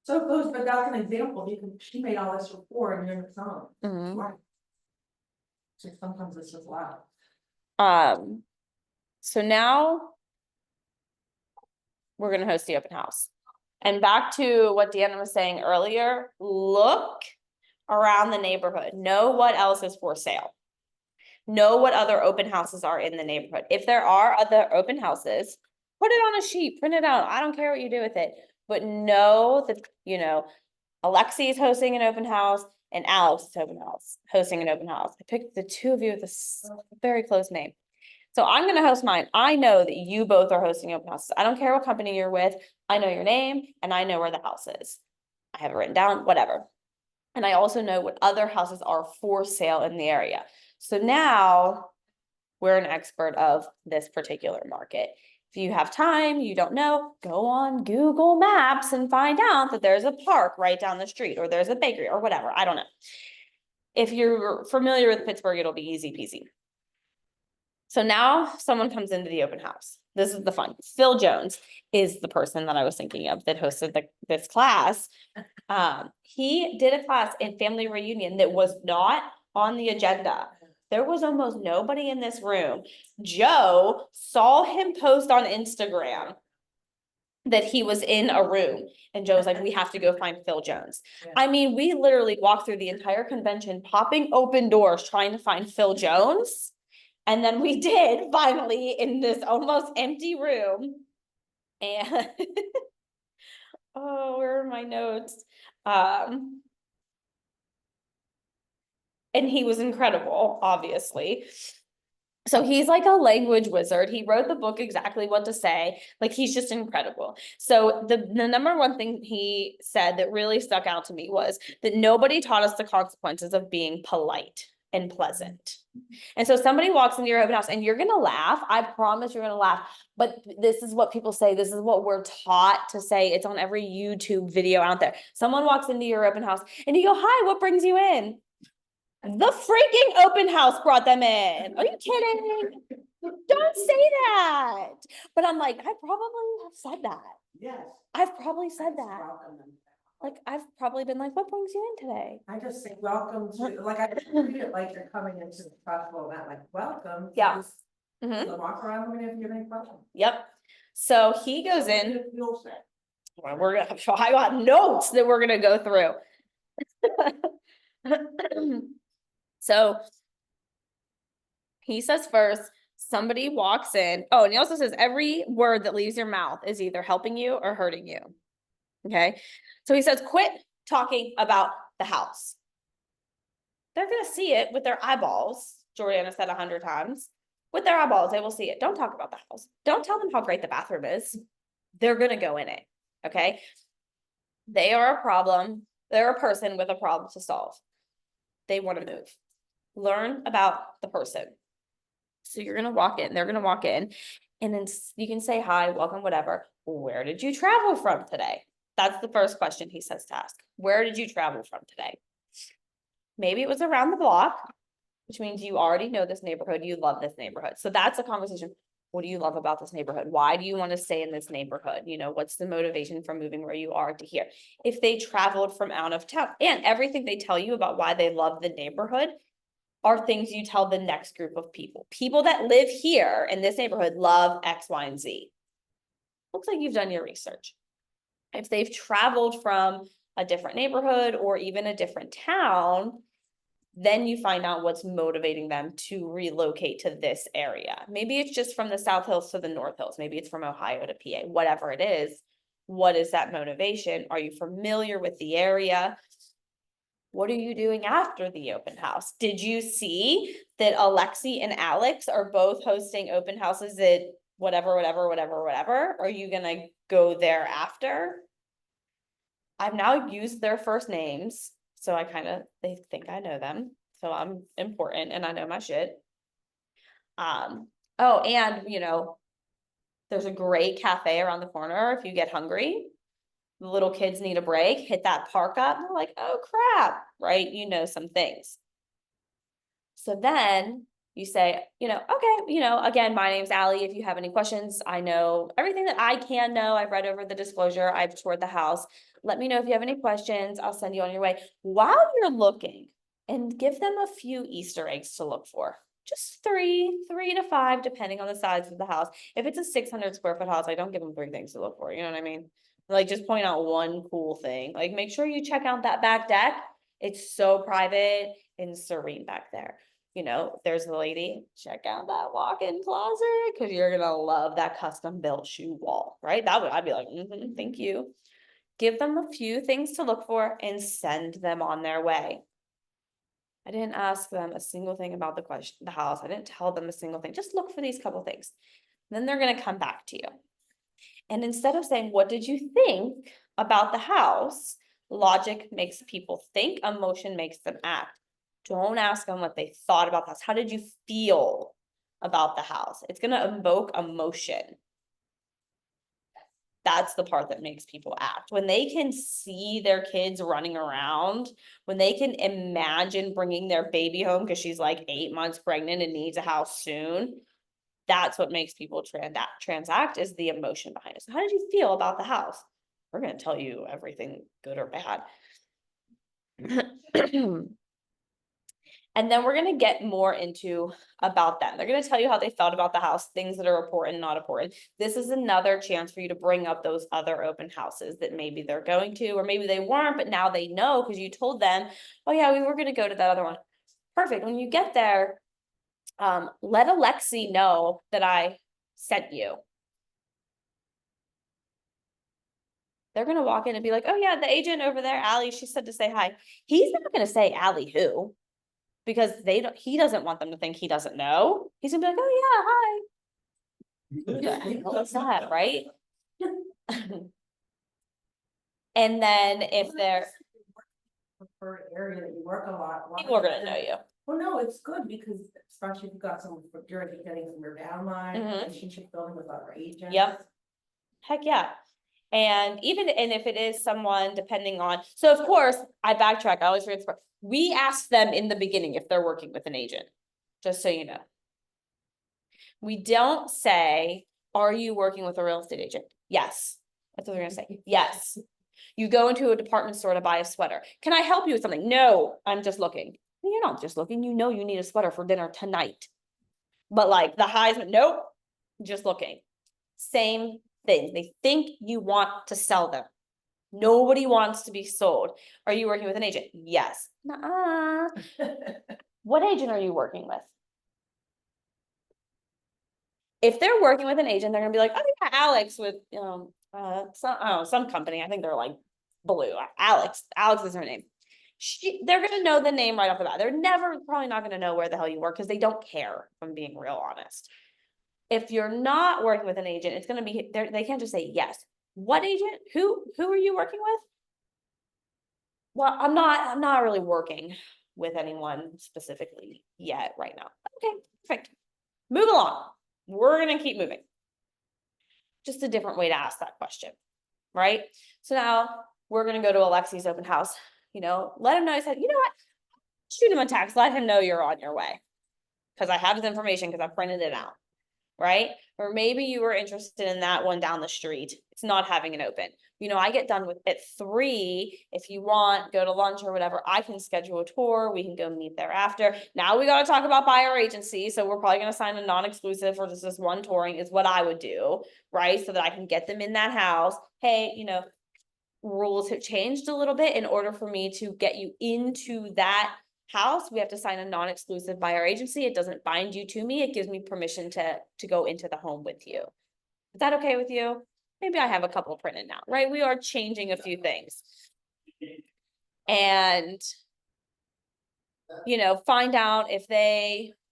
So it goes, but that's an example, she made all this rapport and you end up selling. Mhm. Right. So sometimes it's just loud. So now we're gonna host the open house. And back to what Deanna was saying earlier, look around the neighborhood, know what else is for sale. Know what other open houses are in the neighborhood. If there are other open houses, put it on a sheet, print it out. I don't care what you do with it, but know that, Alexi is hosting an open house and Alex is hosting an open house. I picked the two of you with a very close name. So I'm gonna host mine. I know that you both are hosting open houses. I don't care what company you're with. I know your name and I know where the house is. I have it written down, whatever. And I also know what other houses are for sale in the area. So now we're an expert of this particular market. If you have time, you don't know, go on Google Maps and find out that there's a park right down the street, or there's a bakery or whatever, I don't know. If you're familiar with Pittsburgh, it'll be easy peasy. So now someone comes into the open house. This is the fun. Phil Jones is the person that I was thinking of that hosted this class. He did a class in family reunion that was not on the agenda. There was almost nobody in this room. Joe saw him post on Instagram that he was in a room, and Joe was like, we have to go find Phil Jones. Yeah. I mean, we literally walked through the entire convention, popping open doors, trying to find Phil Jones. And then we did finally in this almost empty room. And oh, where are my notes? And he was incredible, obviously. So he's like a language wizard. He wrote the book exactly what to say. Like, he's just incredible. So the number one thing he said that really stuck out to me was that nobody taught us the consequences of being polite and pleasant. And so somebody walks into your open house and you're gonna laugh. I promise you're gonna laugh. But this is what people say. This is what we're taught to say. It's on every YouTube video out there. Someone walks into your open house and you go, hi, what brings you in? The freaking open house brought them in. Are you kidding? Don't say that. But I'm like, I probably have said that. Yes. I've probably said Just that. welcome them. Like, I've probably been like, what brings you in today? I just say, welcome to, like, I treat it like you're coming into the festival event, like, welcome. to Yeah. this- Mhm. So walk around, let me know if you have any questions. Yep. So he goes in. You'll say. Well, I got notes that we're gonna go through. So he says first, somebody walks in. Oh, and he also says every word that leaves your mouth is either helping you or hurting you. Okay. So he says, quit talking about the house. They're going to see it with their eyeballs. Jordana said 100 times. With their eyeballs, they will see it. Don't talk about the house. Don't tell them how great the bathroom is. They're going to go in it. Okay. They are a problem. They're a person with a problem to solve. They want to move. Learn about the person. So you're going to walk in. They're going to walk in. And then you can say hi, welcome, whatever. Where did you travel from today? That's the first question he says to ask. Where did you travel from today? Maybe it was around the block, which means you already know this neighborhood. You love this neighborhood. So that's a conversation. What do you love about this neighborhood? Why do you want to stay in this neighborhood? You know, what's the motivation from moving where you are to here? If they traveled from out of town, and everything they tell you about why they love the neighborhood are things you tell the next group of people. People that live here in this neighborhood love X, Y, and Z. Looks like you've done your research. If they've traveled from a different neighborhood or even a different town, then you find out what's motivating them to relocate to this area. Maybe it's just from the South Hills to the North Hills. Maybe it's from Ohio to PA, whatever it is. What is that motivation? Are you familiar with the area? What are you doing after the open house? Did you see that Alexi and Alex are both hosting open houses at whatever? Are you gonna go there after? I've now used their first names, so they think I know them. So I'm important and I know my shit. Oh, and there's a great cafe around the corner if you get hungry. The little kids need a break, hit that park up, and they're like, oh crap, right? You know some things. So then you say, okay, again, my name's Allie. If you have any questions, I know everything that I can know. I've read over the disclosure. I've toured the house. Let me know if you have any questions. I'll send you on your way. While you're looking, and give them a few Easter eggs to look for. Just 3 to 5, depending on the size of the house. If it's a 600 square foot house, I don't give them 3 things to look for. You know what I mean? Like, just point out one cool thing. Like, make sure you check out that back deck. It's so private and serene back there. There's the lady, check out that walk-in closet because you're gonna love that custom built shoe wall, right? I'd be like, thank you. Give them a few things to look for and send them on their way. I didn't ask them a single thing about the house. I didn't tell them a single thing. Just look for these couple things. Then they're gonna come back to you. And instead of saying, what did you think about the house? Logic makes people think, emotion makes them act. Don't ask them what they thought about the house. How did you feel about the house? It's going to evoke emotion. That's the part that makes people act. When they can see their kids running around, when they can imagine bringing their baby home because she's like 8 months pregnant and needs a house soon, that's what makes people transact is the emotion behind it. So how did you feel about the house? We're going to tell you everything good or bad. And then we're gonna get more into about them. They're gonna tell you how they felt about the house, things that are important, not important. This is another chance for you to bring up those other open houses that maybe they're going to, or maybe they weren't, but now they know because you told them, oh yeah, we were gonna go to that other one. Perfect. When you get there, let Alexi know that I sent you. They're gonna walk in and be like, oh yeah, the agent over there, Allie, she said to say hi. He's not gonna say Allie who, because he doesn't want them to think he doesn't know. He's gonna be like, oh yeah, hi. Who the hell is that, right? And then if they're, Preferred area that you work a lot. people are gonna know you. Well, no, it's good because especially if you've got some you're getting from your downline, Mhm. relationship building with other agents. Yep. Heck yeah. And if it is someone depending on, so of course, I backtrack, I always forget this part. We ask them in the beginning if they're working with an agent, just so you know. We don't say, are you working with a real estate agent? Yes. That's what they're gonna say. Yes. You go into a department store to buy a sweater. Can I help you with something? No, I'm just looking. Well, you're not just looking, you know you need a sweater for dinner tonight. But like the highs, nope, just looking. Same thing. They think you want to sell them. Nobody wants to be sold. Are you working with an agent? Yes. Nuh-uh. What agent are you working with? If they're working with an agent, they're gonna be like, oh yeah, Alex with some company. I think they're like Blue. Alex is her name. They're gonna know the name right off the bat. They're probably not gonna know where the hell you work because they don't care, if I'm being real honest. If you're not working with an agent, it's gonna be they can't just say yes. What agent? Who are you working with? Well, I'm not really working with anyone specifically yet right now. Okay, perfect. Move along. We're gonna keep moving. Just a different way to ask that question, right? So now we're gonna go to Alexi's open house, let him know. I said, you know what? Shoot him a text, let him know you're on your way. Because I have his information because I printed it out, right? Or maybe you were interested in that one down the street. It's not having an open. I get done with at 3. If you want, go to lunch or whatever, I can schedule a tour. We can go meet thereafter. Now we got to talk about buyer agency. So we're probably going to sign a non-exclusive for just this one touring is what I would do, right? So that I can get them in that house. Hey, rules have changed a little bit. In order for me to get you into that house, we have to sign a non-exclusive buyer agency. It doesn't bind you to me. It gives me permission to go into the home with you. Is that okay with you? Maybe I have a couple printed now, right? We are changing a few things. And, find out if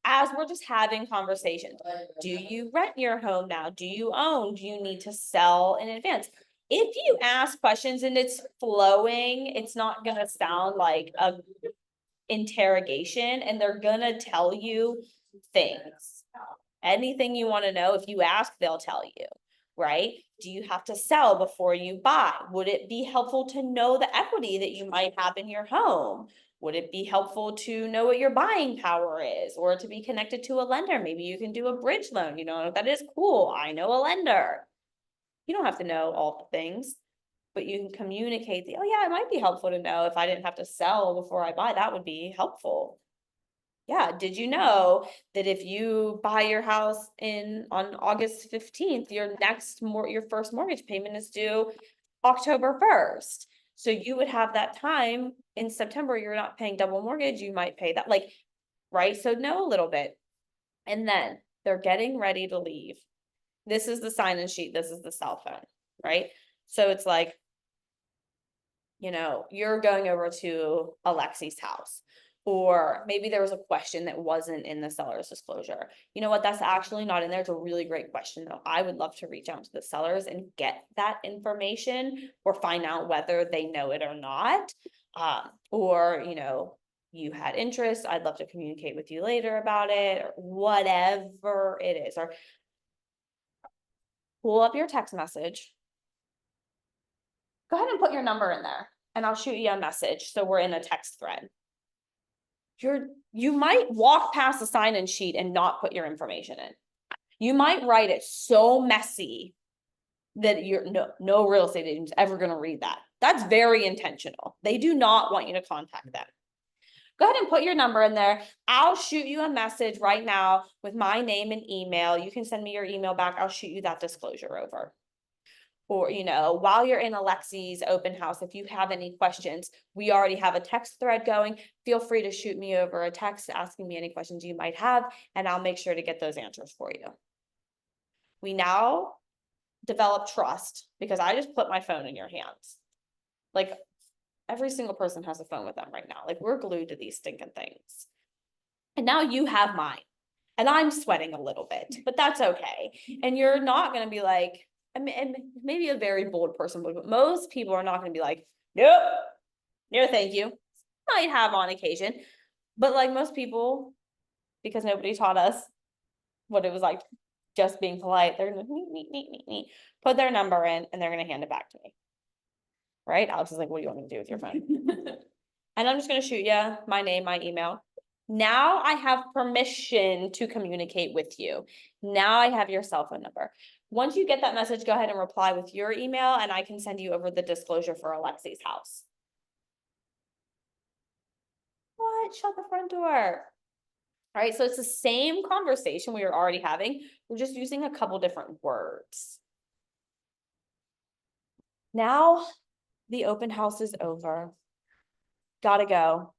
as we're just having conversations, do you rent your home now? Do you own? Do you need to sell in advance? If you ask questions and it's flowing, it's not gonna sound like a interrogation, and they're gonna tell you things. Anything you want to know, if you ask, they'll tell you, right? Do you have to sell before you buy? Would it be helpful to know the equity that you might have in your home? Would it be helpful to know what your buying power is, or to be connected to a lender? Maybe you can do a bridge loan. That is cool. I know a lender. You don't have to know all the things, but you can communicate oh yeah, it might be helpful to know if I didn't have to sell before I buy, that would be helpful. Yeah, did you know that if you buy your house on August 15th, your first mortgage payment is due October 1st? So you would have that time in September, you're not paying double mortgage, you might pay that, right? So know a little bit. And then they're getting ready to leave. This is the sign-in sheet, this is the cell phone, right? So it's like, you're going over to Alexi's house. Or maybe there was a question that wasn't in the seller's disclosure. You know what? That's actually not in there. It's a really great question, though. I would love to reach out to the sellers and get that information or find out whether they know it or not. Or, you had interest. I'd love to communicate with you later about it, or whatever it is. Or pull up your text message. Go ahead and put your number in there, and I'll shoot you a message. So we're in a text thread. You might walk past the sign-in sheet and not put your information in. You might write it so messy that no real estate agent's ever going to read that. That's very intentional. They do not want you to contact them. go ahead and put your number in there. I'll shoot you a message right now with my name and email. You can send me your email back. I'll shoot you that disclosure over. Or, while you're in Alexi's open house, if you have any questions, we already have a text thread going. Feel free to shoot me over a text asking me any questions you might have, and I'll make sure to get those answers for you. We now develop trust because I just put my phone in your hands. Like, every single person has a phone with them right now. Like, we're glued to these stinking things. And now you have mine. And I'm sweating a little bit, but that's okay. And you're not going to be like, and maybe a very bold person would, but most people are not going to be like, nope, no, thank you. Might have on occasion, but like most people, because nobody taught us what it was like just being polite, they're gonna put their number in and they're going to hand it back to me. Right? Alex is like, what do you want me to do with your phone? And I'm just going to shoot you my name, my email. Now I have permission to communicate with you. Now I have your cell phone number. Once you get that message, go ahead and reply with your email and I can send you over the disclosure for Alexi's house. What? Shut the front door. All right, so it's the same conversation we were already having. We're just using a couple different words. Now the open house is over. Gotta go.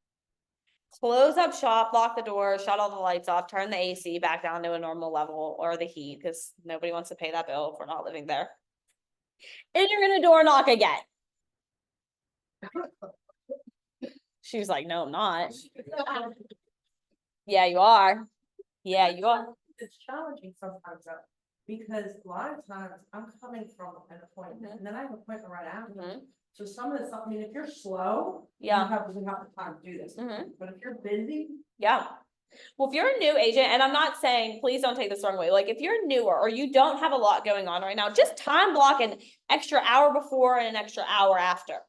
Close up shop, lock the door, shut all the lights off, turn the AC back down to a normal level or the heat because nobody wants to pay that bill if we're not living there. And you're gonna door knock again. She was like, no, I'm not. Yeah, you are. Yeah, you are. It's challenging sometimes though, because a lot of times I'm coming from an appointment and then I have an appointment right after. Mhm. So some of this, I mean, if you're slow, Yeah. we have the time to do this. Mhm. But if you're busy, Yeah. Well, if you're a new agent, and I'm not saying, please don't take this the wrong way. Like if you're newer or you don't have a lot going on right now, just time block an extra hour before and an extra hour after.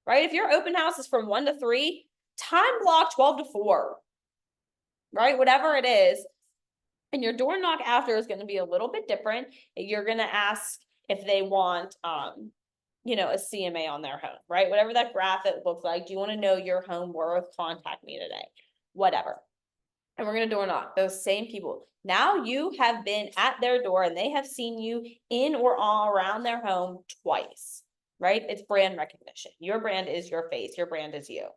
Right? If your open house is from 1 to 3, time block 12 to 4. Right? Whatever it is. And your door knock after is going to be a little bit different. You're going to ask if they want a CMA on their home, right? Whatever that graphic looks like. Do you want to know your home worth? Contact me today. Whatever. And we're going to door knock those same people. Now you have been at their door and they have seen you in or all around their home twice, right? It's brand recognition. Your brand is your face. Your brand is you.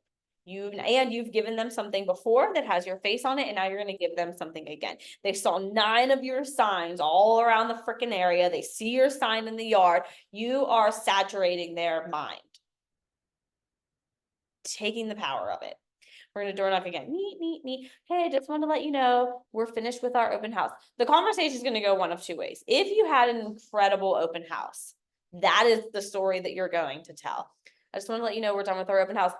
You've given them something before that has your face on it, and now you're going to give them something again. They saw 9 of your signs all around the freaking area. They see your sign in the yard. You are saturating their mind. Taking the power of it. We're going to door knock again. Neat. Hey, I just want to let you know we're finished with our open house. The conversation is going to go one of 2 ways. If you had an incredible open house, that is the story that you're going to tell. I just want to let you know we're done with our open house.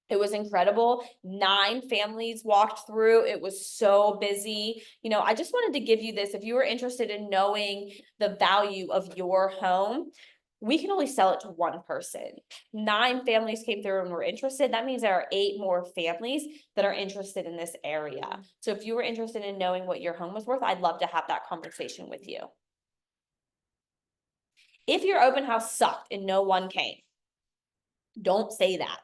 It was incredible. 9 families walked through. It was so busy. I just wanted to give you this. If you were interested in knowing the value of your home, we can only sell it to 1 person. 9 families came through and were interested. That means there are 8 more families that are interested in this area. So if you were interested in knowing what your home was worth, I'd love to have that conversation with you. If your open house sucked and no one came, don't say that.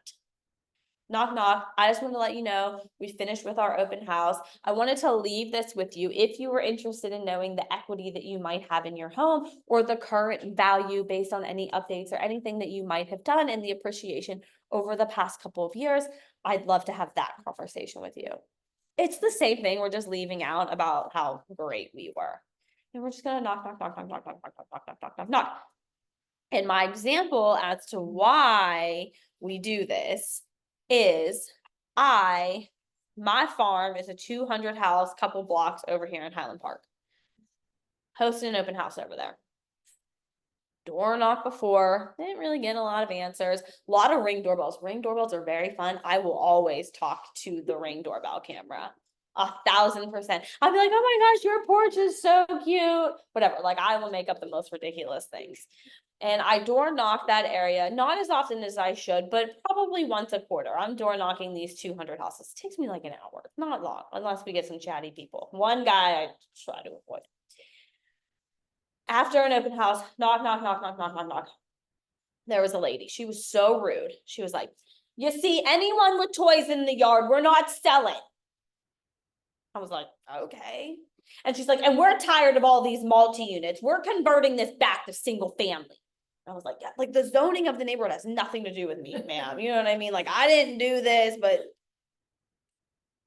Knock, knock. I just want to let you know we finished with our open house. I wanted to leave this with you. If you were interested in knowing the equity that you might have in your home or the current value based on any updates or anything that you might have done and the appreciation over the past couple of years, I'd love to have that conversation with you. It's the same thing. We're just leaving out about how great we were. And we're just going to knock, knock, knock, knock, knock, knock, knock, knock, knock, knock, knock, knock. And my example as to why we do this is my farm is a 200 house couple blocks over here in Highland Park. Hosted an open house over there. Door knock before, didn't really get a lot of answers. A lot of Ring doorbells. Ring doorbells are very fun. I will always talk to the Ring doorbell camera. 1,000%. I'll be like, oh my gosh, your porch is so cute. Whatever, like I will make up the most ridiculous things. And I door knock that area, not as often as I should, but probably once a quarter. I'm door knocking these 200 houses. It takes me like an hour, not long, unless we get some chatty people. One guy I try to avoid. After an open house, knock, knock, knock, knock, knock, knock, knock. There was a lady. She was so rude. She was like, You see anyone with toys in the yard, we're not selling. I was like, okay. And she's like, and we're tired of all these multi-units. We're converting this back to single family. I was like, yeah, like the zoning of the neighborhood has nothing to do with me, ma'am. You know what I mean? Like, I didn't do this, but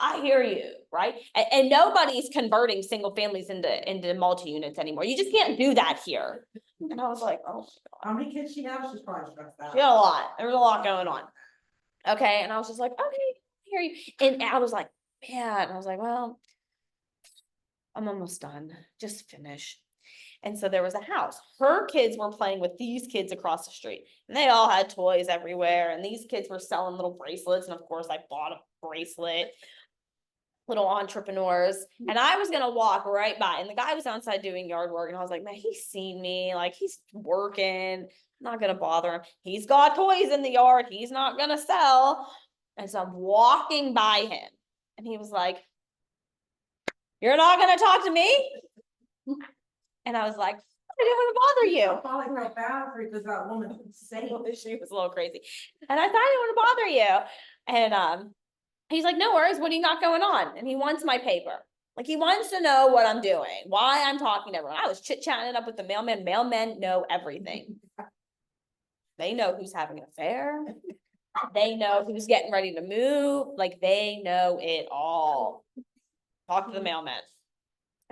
I hear you, right? And nobody's converting single families into multi-units anymore. You just can't do that here. And I was like, oh, How many kids she have? She's probably stressed out. she had a lot. There was a lot going on. Okay, and I was just like, okay, I hear you. And I was like, man, I was like, well, I'm almost done. Just finish. And so there was a house. Her kids were playing with these kids across the street. And they all had toys everywhere. And these kids were selling little bracelets. And of course, I bought a bracelet. Little entrepreneurs. And I was gonna walk right by. And the guy was outside doing yard work. And I was like, man, he's seen me. Like, he's working. I'm not gonna bother him. He's got toys in the yard. He's not gonna sell. And so I'm walking by him. And he was like, you're not gonna talk to me? And I was like, I didn't want to bother you. I felt like my boundary because that woman was insane. She was a little crazy. And I thought I didn't want to bother you. And he's like, no worries, what do you got going on? And he wants my paper. Like, he wants to know what I'm doing, why I'm talking to everyone. I was chit-chatting up with the mailman. Mailmen know everything. They know who's having an affair. They know who's getting ready to move. Like, they know it all. Talk to the mailman.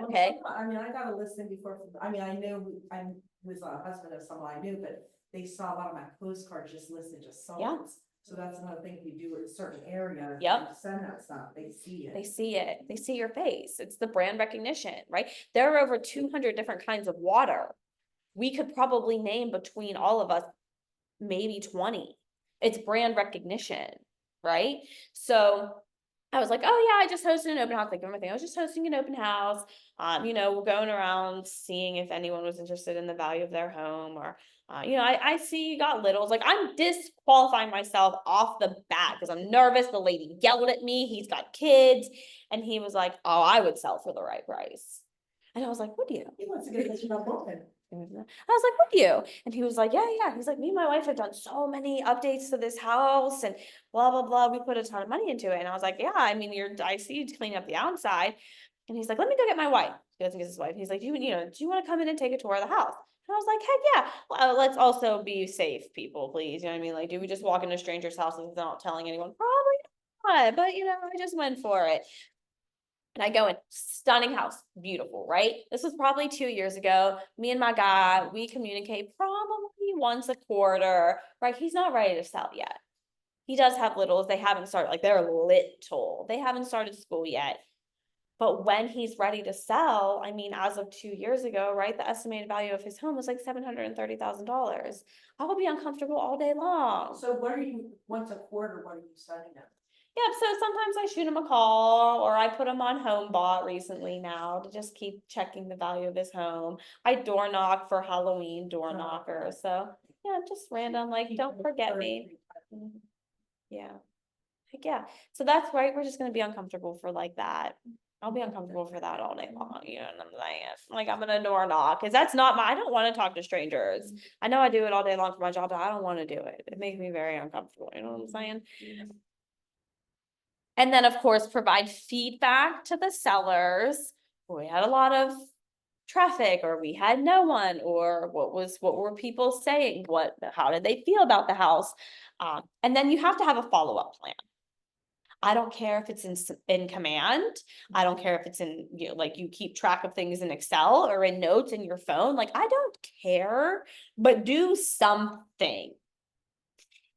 Okay. I mean, I gotta listen before, I mean, I knew I was a husband of someone I knew, but they saw a lot of my postcards just listed just so. Yeah. So that's another thing we do in a certain area. Yep. Send that stuff, they see it. They see it. They see your face. It's the brand recognition, right? There are over 200 different kinds of water. We could probably name between all of us, maybe 20. It's brand recognition, right? So I was like, oh yeah, I just hosted an open house. Like everything, I was just hosting an open house. We're going around seeing if anyone was interested in the value of their home, or I see you got littles. Like, I'm disqualifying myself off the bat because I'm nervous. The lady yelled at me. He's got kids, and he was like, oh, I would sell for the right price. And I was like, would you? He wants to get this job open. I was like, would you? And he was like, yeah. He's like, me and my wife have done so many updates to this house and blah, blah, blah. We put a ton of money into it. And I was like, yeah, I mean, I see you cleaning up the outside. And he's like, let me go get my wife. He goes and gets his wife. He's like, do you want to come in and take a tour of the house? And I was like, heck yeah. Well, let's also be safe, people, please. You know what I mean? Like, do we just walk into strangers' houses without telling anyone? Probably not. But, I just went for it. And I go in, stunning house, beautiful, right? This was probably 2 years ago. Me and my guy, we communicate probably once a quarter, right? He's not ready to sell yet. He does have littles. They haven't started, like, they're little. They haven't started school yet. But when he's ready to sell, I mean, as of 2 years ago, right? The estimated value of his home was like $730,000. I will be uncomfortable all day long. So what are you, once a quarter, what are you sending them? Yeah, so sometimes I shoot him a call, or I put him on HomeBot recently now to just keep checking the value of his home. I door knock for Halloween door knockers. So yeah, just random, like, don't forget me. Yeah. Heck yeah. So that's right. We're just gonna be uncomfortable for like that. I'll be uncomfortable for that all day long, you know what I'm saying? Like, I'm gonna door knock, because that's not I don't want to talk to strangers. I know I do it all day long for my job, but I don't want to do it. It makes me very uncomfortable, you know what I'm saying? And then, of course, provide feedback to the sellers. We had a lot of traffic, or we had no one, or what were people saying? How did they feel about the house? And then you have to have a follow-up plan. I don't care if it's in command. I don't care if it's in, like, you keep track of things in Excel or in notes in your phone. Like, I don't care, but do something.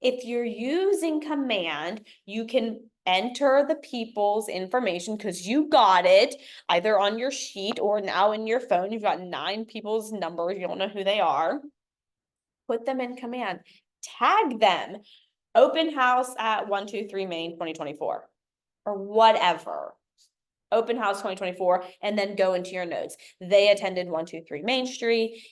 If you're using command, you can enter the people's information because you got it either on your sheet or now in your phone. You've got 9 people's numbers. You don't know who they are. Put them in command. Tag them. Open house at 123 Main 2024 or whatever. Open house 2024, and then go into your notes. They attended 123 Main Street,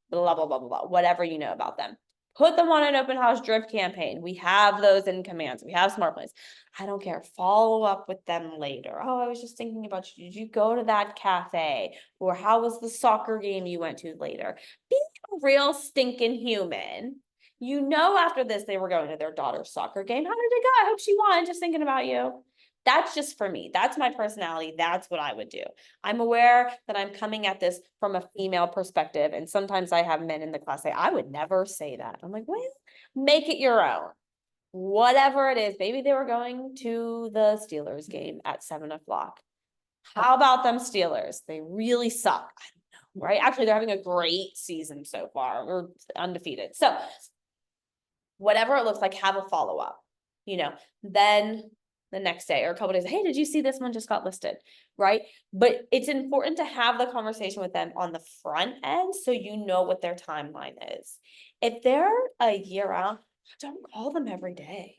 blah, blah, blah, blah, blah, whatever you know about them. Put them on an open house drip campaign. We have those in commands. We have smart plans. I don't care. Follow up with them later. Oh, I was just thinking about you. Did you go to that cafe? Or how was the soccer game you went to later? Be a real stinking human. You know, after this, they were going to their daughter's soccer game. How did it go? I hope she won. Just thinking about you. That's just for me. That's my personality. That's what I would do. I'm aware that I'm coming at this from a female perspective. And sometimes I have men in the class say, I would never say that. I'm like, well, make it your own. Whatever it is, maybe they were going to the Steelers game at 7 o'clock. How about them Steelers? They really suck, right? Actually, they're having a great season so far. We're undefeated. So whatever it looks like, have a follow-up, then the next day or a couple days, hey, did you see this one just got listed, right? But it's important to have the conversation with them on the front end so you know what their timeline is. If they're a year out, don't call them every day.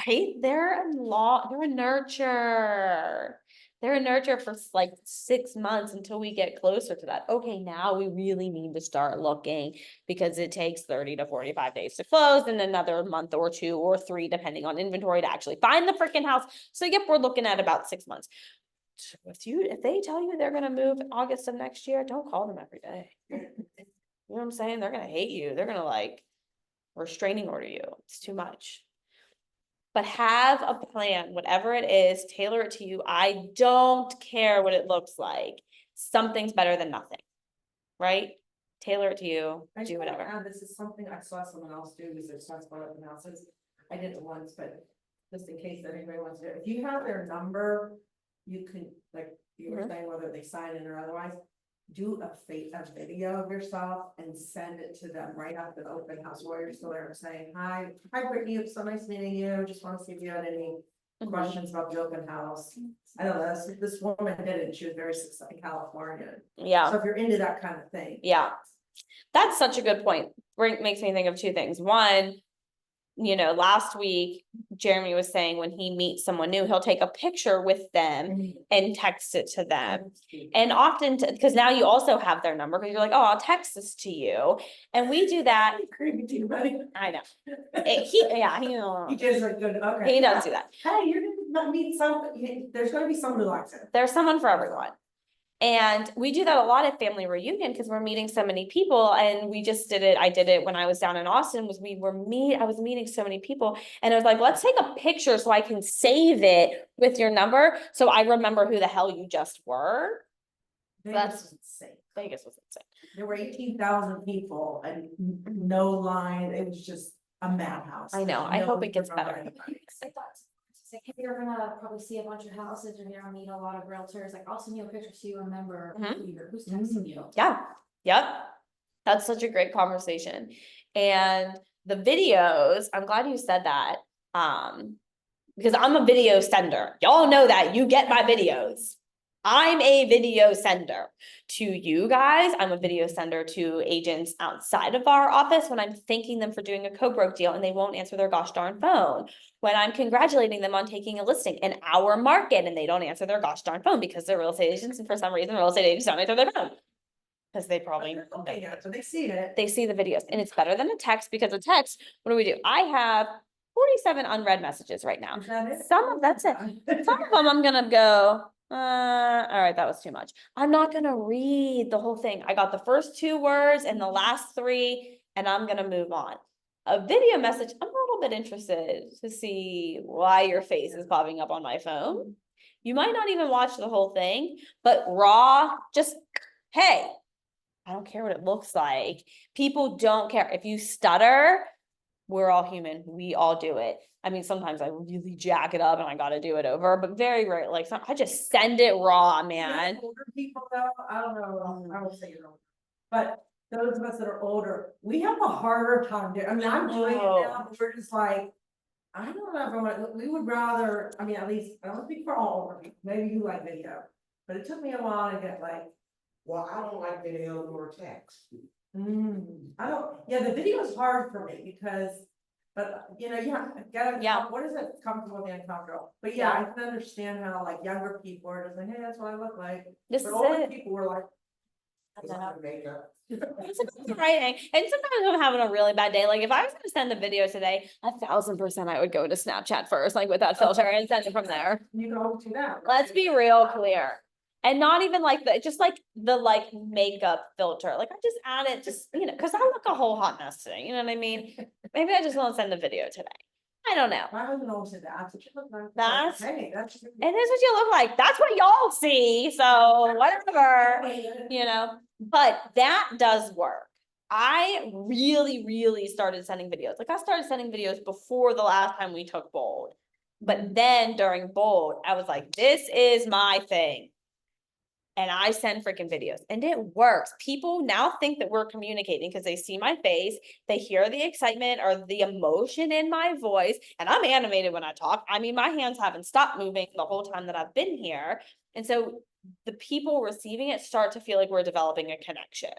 Right? They're a nurture. They're a nurture for like 6 months until we get closer to that. Okay, now we really need to start looking because it takes 30 to 45 days to close and another month or 2 or 3, depending on inventory, to actually find the freaking house. So yep, we're looking at about 6 months. If they tell you they're gonna move August of next year, don't call them every day. You know what I'm saying? They're gonna hate you. They're gonna like restraining order you. It's too much. But have a plan, whatever it is, tailor it to you. I don't care what it looks like. Something's better than nothing, right? Tailor it to you, I just do wanna whatever. add, this is something I saw someone else do, because there's talks about open houses. I did it once, but just in case anybody wants to, if you have their number, you can, like you were saying, whether they sign in or otherwise, do a video of yourself and send it to them right after the open house, while you're still there, saying, hi Brittany, it's so nice meeting you, just want to see if you had any questions about the open house. I don't know, this woman did it, and she was very successful in California. Yeah. So if you're into that kind of thing. Yeah. That's such a good point. Makes me think of 2 things. One, last week, Jeremy was saying when he meets someone new, he'll take a picture with them and text it to them. And often, because now you also have their number, because you're like, oh, I'll text this to you. And we do that. I know. He does a good, okay. He does do that. Hey, you're gonna meet there's gonna be someone who likes it. There's someone for everyone. And we do that a lot at family reunion because we're meeting so many people, and we just did it. I did it when I was down in Austin. I was meeting so many people, and I was like, let's take a picture so I can save it with your number so I remember who the hell you just were. Vegas was insane. Vegas was insane. There were 18,000 people and no line. It was just a madhouse. I know. I hope it gets better. Like, if you're gonna probably see a bunch of houses and you're gonna meet a lot of realtors, like I'll send you a picture so you remember who's texting you. Yeah. Yep. That's such a great conversation. And the videos, I'm glad you said that. Because I'm a video sender. Y'all know that. You get my videos. I'm a video sender to you guys. I'm a video sender to agents outside of our office when I'm thanking them for doing a co-broke deal and they won't answer their gosh darn phone. When I'm congratulating them on taking a listing in our market and they don't answer their gosh darn phone because they're real estate agents, and for some reason real estate agents don't answer their phone. Because they probably so they see it. They see the videos, and it's better than a text, because a text, what do? I have 47 unread messages right now. Is that it? That's it. Some of them I'm gonna go, all right, that was too much. I'm not gonna read the whole thing. I got the first 2 words and the last 3, and I'm gonna move on. A video message, I'm a little bit interested to see why your face is popping up on my phone. You might not even watch the whole thing, but raw, just, hey, I don't care what it looks like. People don't care. If you stutter, we're all human. We all do it. I mean, sometimes I really jack it up and I got to do it over, but very rare. Like, I just send it raw, man. Older people though, I don't know, I would say you're older, but those of us that are older, we have a harder time doing, I mean, I'm doing it now, but we're just like, I don't know, everyone, we would rather, I mean, at least, I don't speak for all older people, maybe you like video, but it took me a while to get like, Well, I don't like video or text. I don't, yeah, the video is hard for me because, but you gotta, what is it, comfortable and uncomfortable? But yeah, I can understand how like younger people are just like, hey, that's what I look like. This But is older it. people were like, It's not makeup. It's about writing. And sometimes I'm having a really bad day. Like if I was gonna send a video today, 1,000% I would go to Snapchat first, like with that filter, and send it from there. you go to that. Let's be real clear. And not even like just like the like makeup filter, like I just add it just, you know, cause I look a whole hot mess today, you know what I mean? Maybe I just won't send a video today. I don't know. My husband always said that, so she looked like. That's- Hey, that's. And this is what you look like. That's what y'all see. So whatever, you know, but that does work. I really started sending videos. Like I started sending videos before the last time we took Bold. But then during Bold, I was like, this is my thing. And I send freaking videos and it works. People now think that we're communicating because they see my face, they hear the excitement or the emotion in my voice, and I'm animated when I talk. I mean, my hands haven't stopped moving the whole time that I've been here. And so the people receiving it start to feel like we're developing a connection.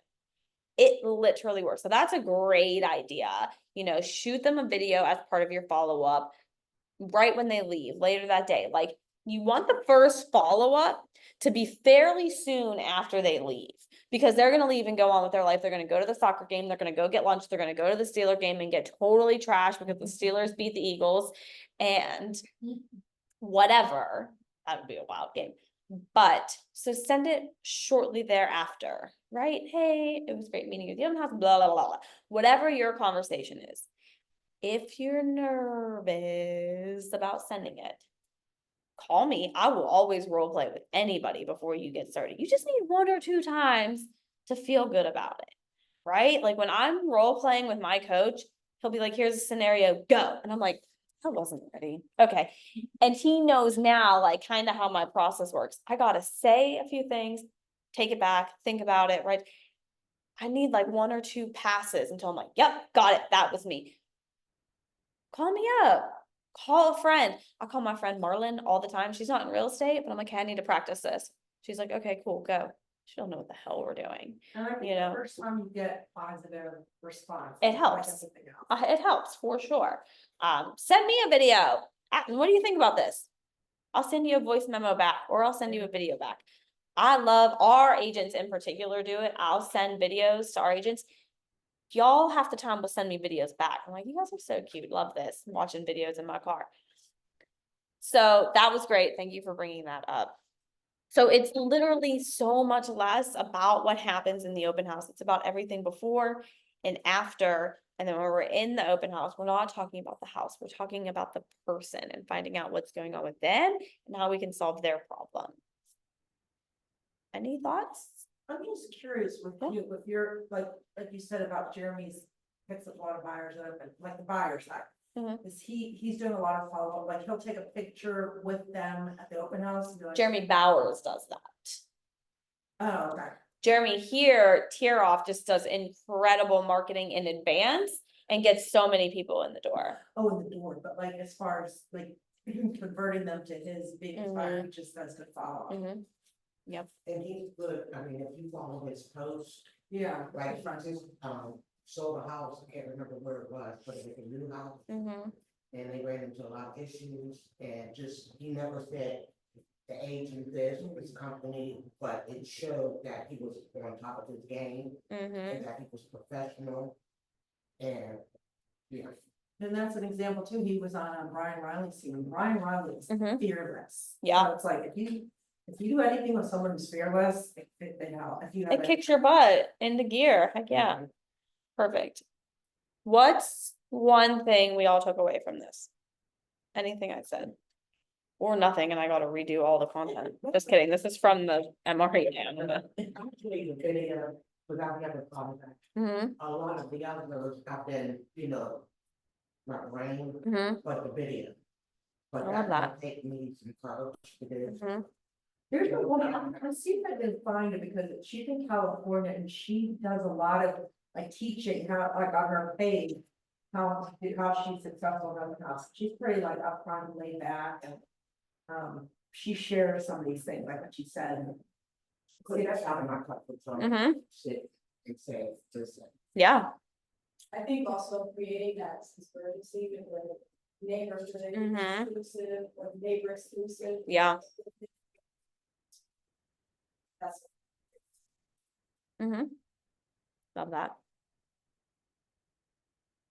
It literally works. So that's a great idea. You know, shoot them a video as part of your follow-up right when they leave later that day. Like you want the first follow-up to be fairly soon after they leave, because they're going to leave and go on with their life. They're going to go to the soccer game. They're going to go get lunch. They're going to go to the Steeler game and get totally trashed because the Steelers beat the Eagles and whatever. That would be a wild game. But so send it shortly thereafter, right? Hey, it was great meeting you. You don't have blah, blah, blah, blah. Whatever your conversation is. If you're nervous about sending it, call me. I will always role play with anybody before you get started. You just need 1 or 2 times to feel good about it, right? Like when I'm role playing with my coach, he'll be like, here's a scenario, go. And I'm like, I wasn't ready. Okay. And he knows now, like kind of how my process works. I got to say a few things, take it back, think about it, right? I need like 1 or 2 passes until I'm like, yep, got it. That was me. Call me up. Call a friend. I call my friend Marlon all the time. She's not in real estate, but I'm like, hey, I need to practice this. She's like, okay, cool, go. She don't know what the hell we're doing. And I think You know? the first time you get positive response. It it's like helps. everything else. It helps for sure. Send me a video. What do you think about this? I'll send you a voice memo back, or I'll send you a video back. I love our agents in particular do it. I'll send videos to our agents. Y'all half the time will send me videos back. I'm like, you guys are so cute. Love this. I'm watching videos in my car. So that was great. Thank you for bringing that up. So it's literally so much less about what happens in the open house. It's about everything before and after. And then when we're in the open house, we're not talking about the house. We're talking about the person and finding out what's going on with them and how we can solve their problem. Any thoughts? I'm just curious with Yeah. you, with your, like you said about Jeremy's picks up a lot of buyers up and like the buyer side. Mhm. Is he's doing a lot of follow-up, like he'll take a picture with them at the open house and be like. Jeremy Bowers does that. Oh, okay. Jeremy here, Tear Off just does incredible marketing in advance and gets so many people in the door. Oh, in the door, but like as far as like converting them to his being inspired, he just does good follow-up. Mhm. Yep. And he's good, I mean, if you follow his posts, Yeah. like for instance, sold a house, I can't remember where it was, but it was a new house. Mhm. And they ran into a lot of issues and just, he never said the agent this, his company, but it showed that he was on top of his game Mhm. and that he was professional. And, yeah. And that's an example too, he was on Brian Riley's team, Brian Riley is Mhm. fearless. Yeah. So it's like, if you do anything with someone who's fearless, they know, if you have. It kicks your butt into gear. Heck yeah. Perfect. What's one thing we all took away from this? Anything I said? Or nothing, and I gotta redo all the content. Just kidding. This is from the MRE. Actually, the video, without having contact, Mm-hmm. a lot of the others have been, not rain, Mm-hmm. but the video. But I love that. Take me some courage to do. Mm-hmm. Here's the one, I see if I can find it, because she's in California and she does a lot of like teaching how, like on her page. How she's successful in the house. She's pretty like upfront and laid back and. She shares some of these things, like what she said. See, that's how my cut for some Mm-hmm. sit and say, just. Yeah. I think also creating that conspiracy with the neighbors, Mhm. exclusive, or neighbor exclusive. Yeah. That's Mm-hmm. Love that.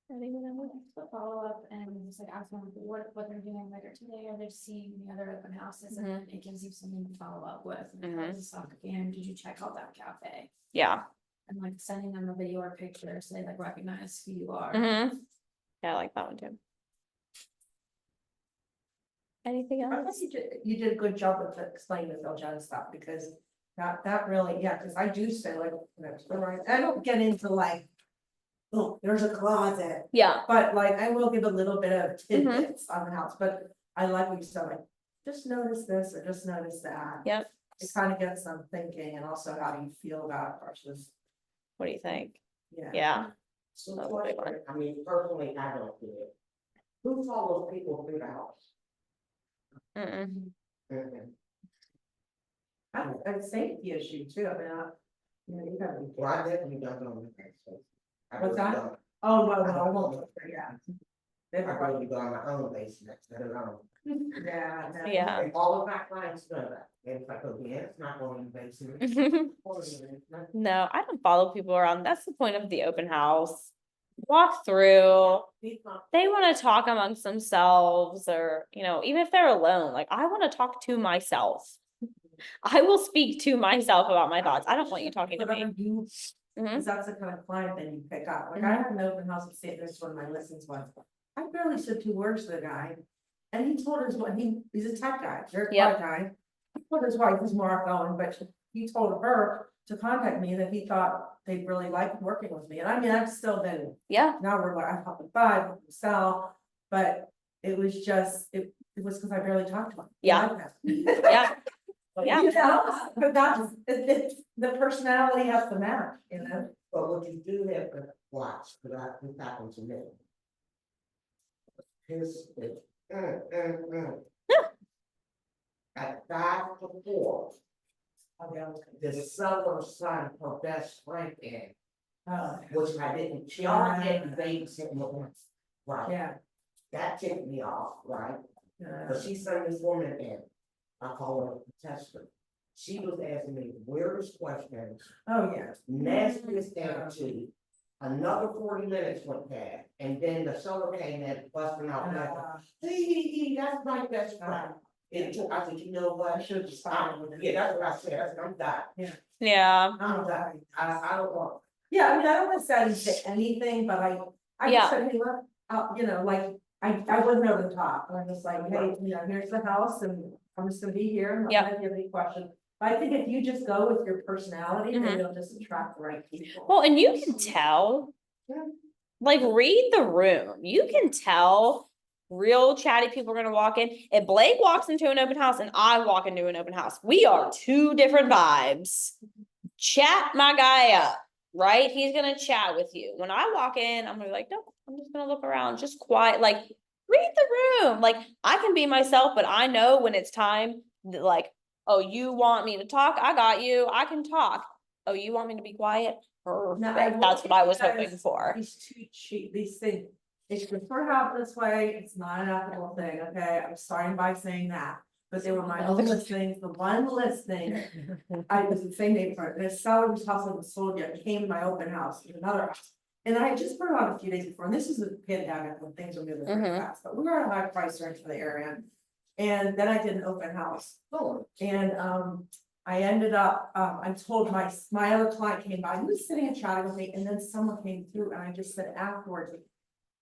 Follow up and just like ask them what they're doing later today, are they seeing the other open houses, and then it gives you something to follow up with. And Mhm. it's like, and did you check out that cafe? Yeah. And like sending them a video or picture, so they like recognize who you are. Mm-hmm. Yeah, I like that one too. Anything I else? think you did a good job of explaining the Phil Jones stuff, because that really, yeah, because I do say like, I don't get into like, oh, there's a closet, Yeah. but like, I will give a little bit of tidbits on the house, but I like what you said, like, just notice this or just notice that. Yep. It kind of gets them thinking, and also how do you feel about it versus, What do you think? yeah. Yeah. So, That's a big one. I mean, personally, I don't do it. Who follows people through the house? Mm-mm. Mhm. And safety issue too, I mean, you know, you gotta be. Well, I definitely don't know. I What's really that? don't. Oh, no, I I don't won't, know. yeah. I really go on my own basement, I don't know. Yeah. no. Yeah. And all of my clients know that, and if I go, yeah, it's not going in the basement. No, I don't follow people around. That's the point of the open house. Walk through. They want to talk amongst themselves, or, you know, even if they're alone, like I want to talk to myself. I will speak to myself about my thoughts. I don't want you talking to me. You, Mhm. because that's the kind of client that you pick up, like I had an open house of St. Louis, one of my listings once. I barely said 2 words to the guy, and he told us what he's a tech guy, very quiet guy. He told his wife, who's more outgoing, but he told her to contact me, that he thought they really liked working with me, and I mean, I've still been, Yeah. now we're like, I help them buy, help them sell, but it was just, it was because I barely talked to him. He Yeah. liked that. Yeah. Yeah. You know, but that's, the personality has to match, you know? But what you do have to watch, because this happened to me. His, At 5 to 4, the seller signed her best friend in, which I didn't, she already had babysitting with me. Right, Yeah. that ticked me off, right? Yeah. But she sent this woman in, I call her a tester. She was asking me weirdest questions, Oh, yeah. nastiest attitude. Another 40 minutes went past, and then the seller came in busting out laughing. Hey, that's my best friend. And I said, you know what? I should have just started with it. Yeah, that's what I said. I said, I'm done. Yeah. I'm done. I don't want. Yeah, I mean, I don't want to say I didn't say anything, but I Yeah. just said, hey, look, you know, like, I wasn't over the top, I'm just like, hey, you know, here's the house, and I'm just gonna be here, and Yeah. if you have any questions. But I think if you just go with your personality, Mhm. then you'll just attract the right people. Well, and you can tell, like, read the room. You can tell real chatty people are gonna walk in. If Blake walks into an open house and I walk into an open house, we are 2 different vibes. Chat my guy up, right? He's gonna chat with you. When I walk in, I'm gonna be like, no, I'm just gonna look around, just quiet, like, read the room. Like, I can be myself, but I know when it's time, that, like, oh, you want me to talk? I got you. I can talk. Oh, you want me to be quiet? Now, Perfect. will That's what I was give you hoping guys for. These 2 cheap, these things, if you prefer to have it this way, it's not an ethical thing, okay, I'm starting by saying that. But they were my own listings, the one listing, I was in the same neighborhood, the seller whose house wasn't sold yet, came to my open house, in another house. And I had just put it on a few days before, and this is the pandemic when things were moving pretty Mhm. fast, but we were at a high price range for the area. And then I did an open house. And I ended up, I told my other client came by, he was sitting and chatting with me, and then someone came through, and I just said afterwards,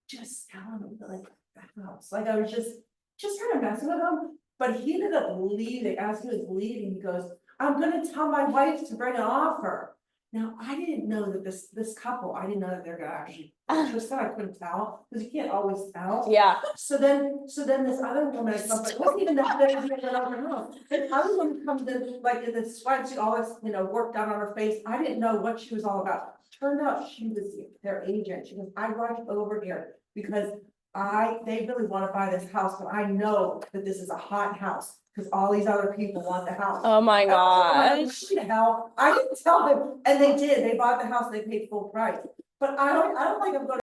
just tell him, like, the house, like, I was just kind of messing with him. But he ended up leaving, as he was leaving, he goes, I'm gonna tell my wife to bring an offer. Now, I didn't know that this couple, I didn't know that they're gonna actually, just that I couldn't tell, because you can't always tell. Yeah. So then this other woman, it wasn't even that big of an open house. The other one comes in, like, in this sweatshirt, all this, you know, work down on her face. I didn't know what she was all about. Turned out she was their agent. She goes, I rushed over here because they really want to buy this house, but I know that this is a hot house. Because all these other people want the house. Oh my I was gosh. like, "What the hell?" I didn't tell them, and they did. They bought the house. They paid full price. But I don't think I'm gonna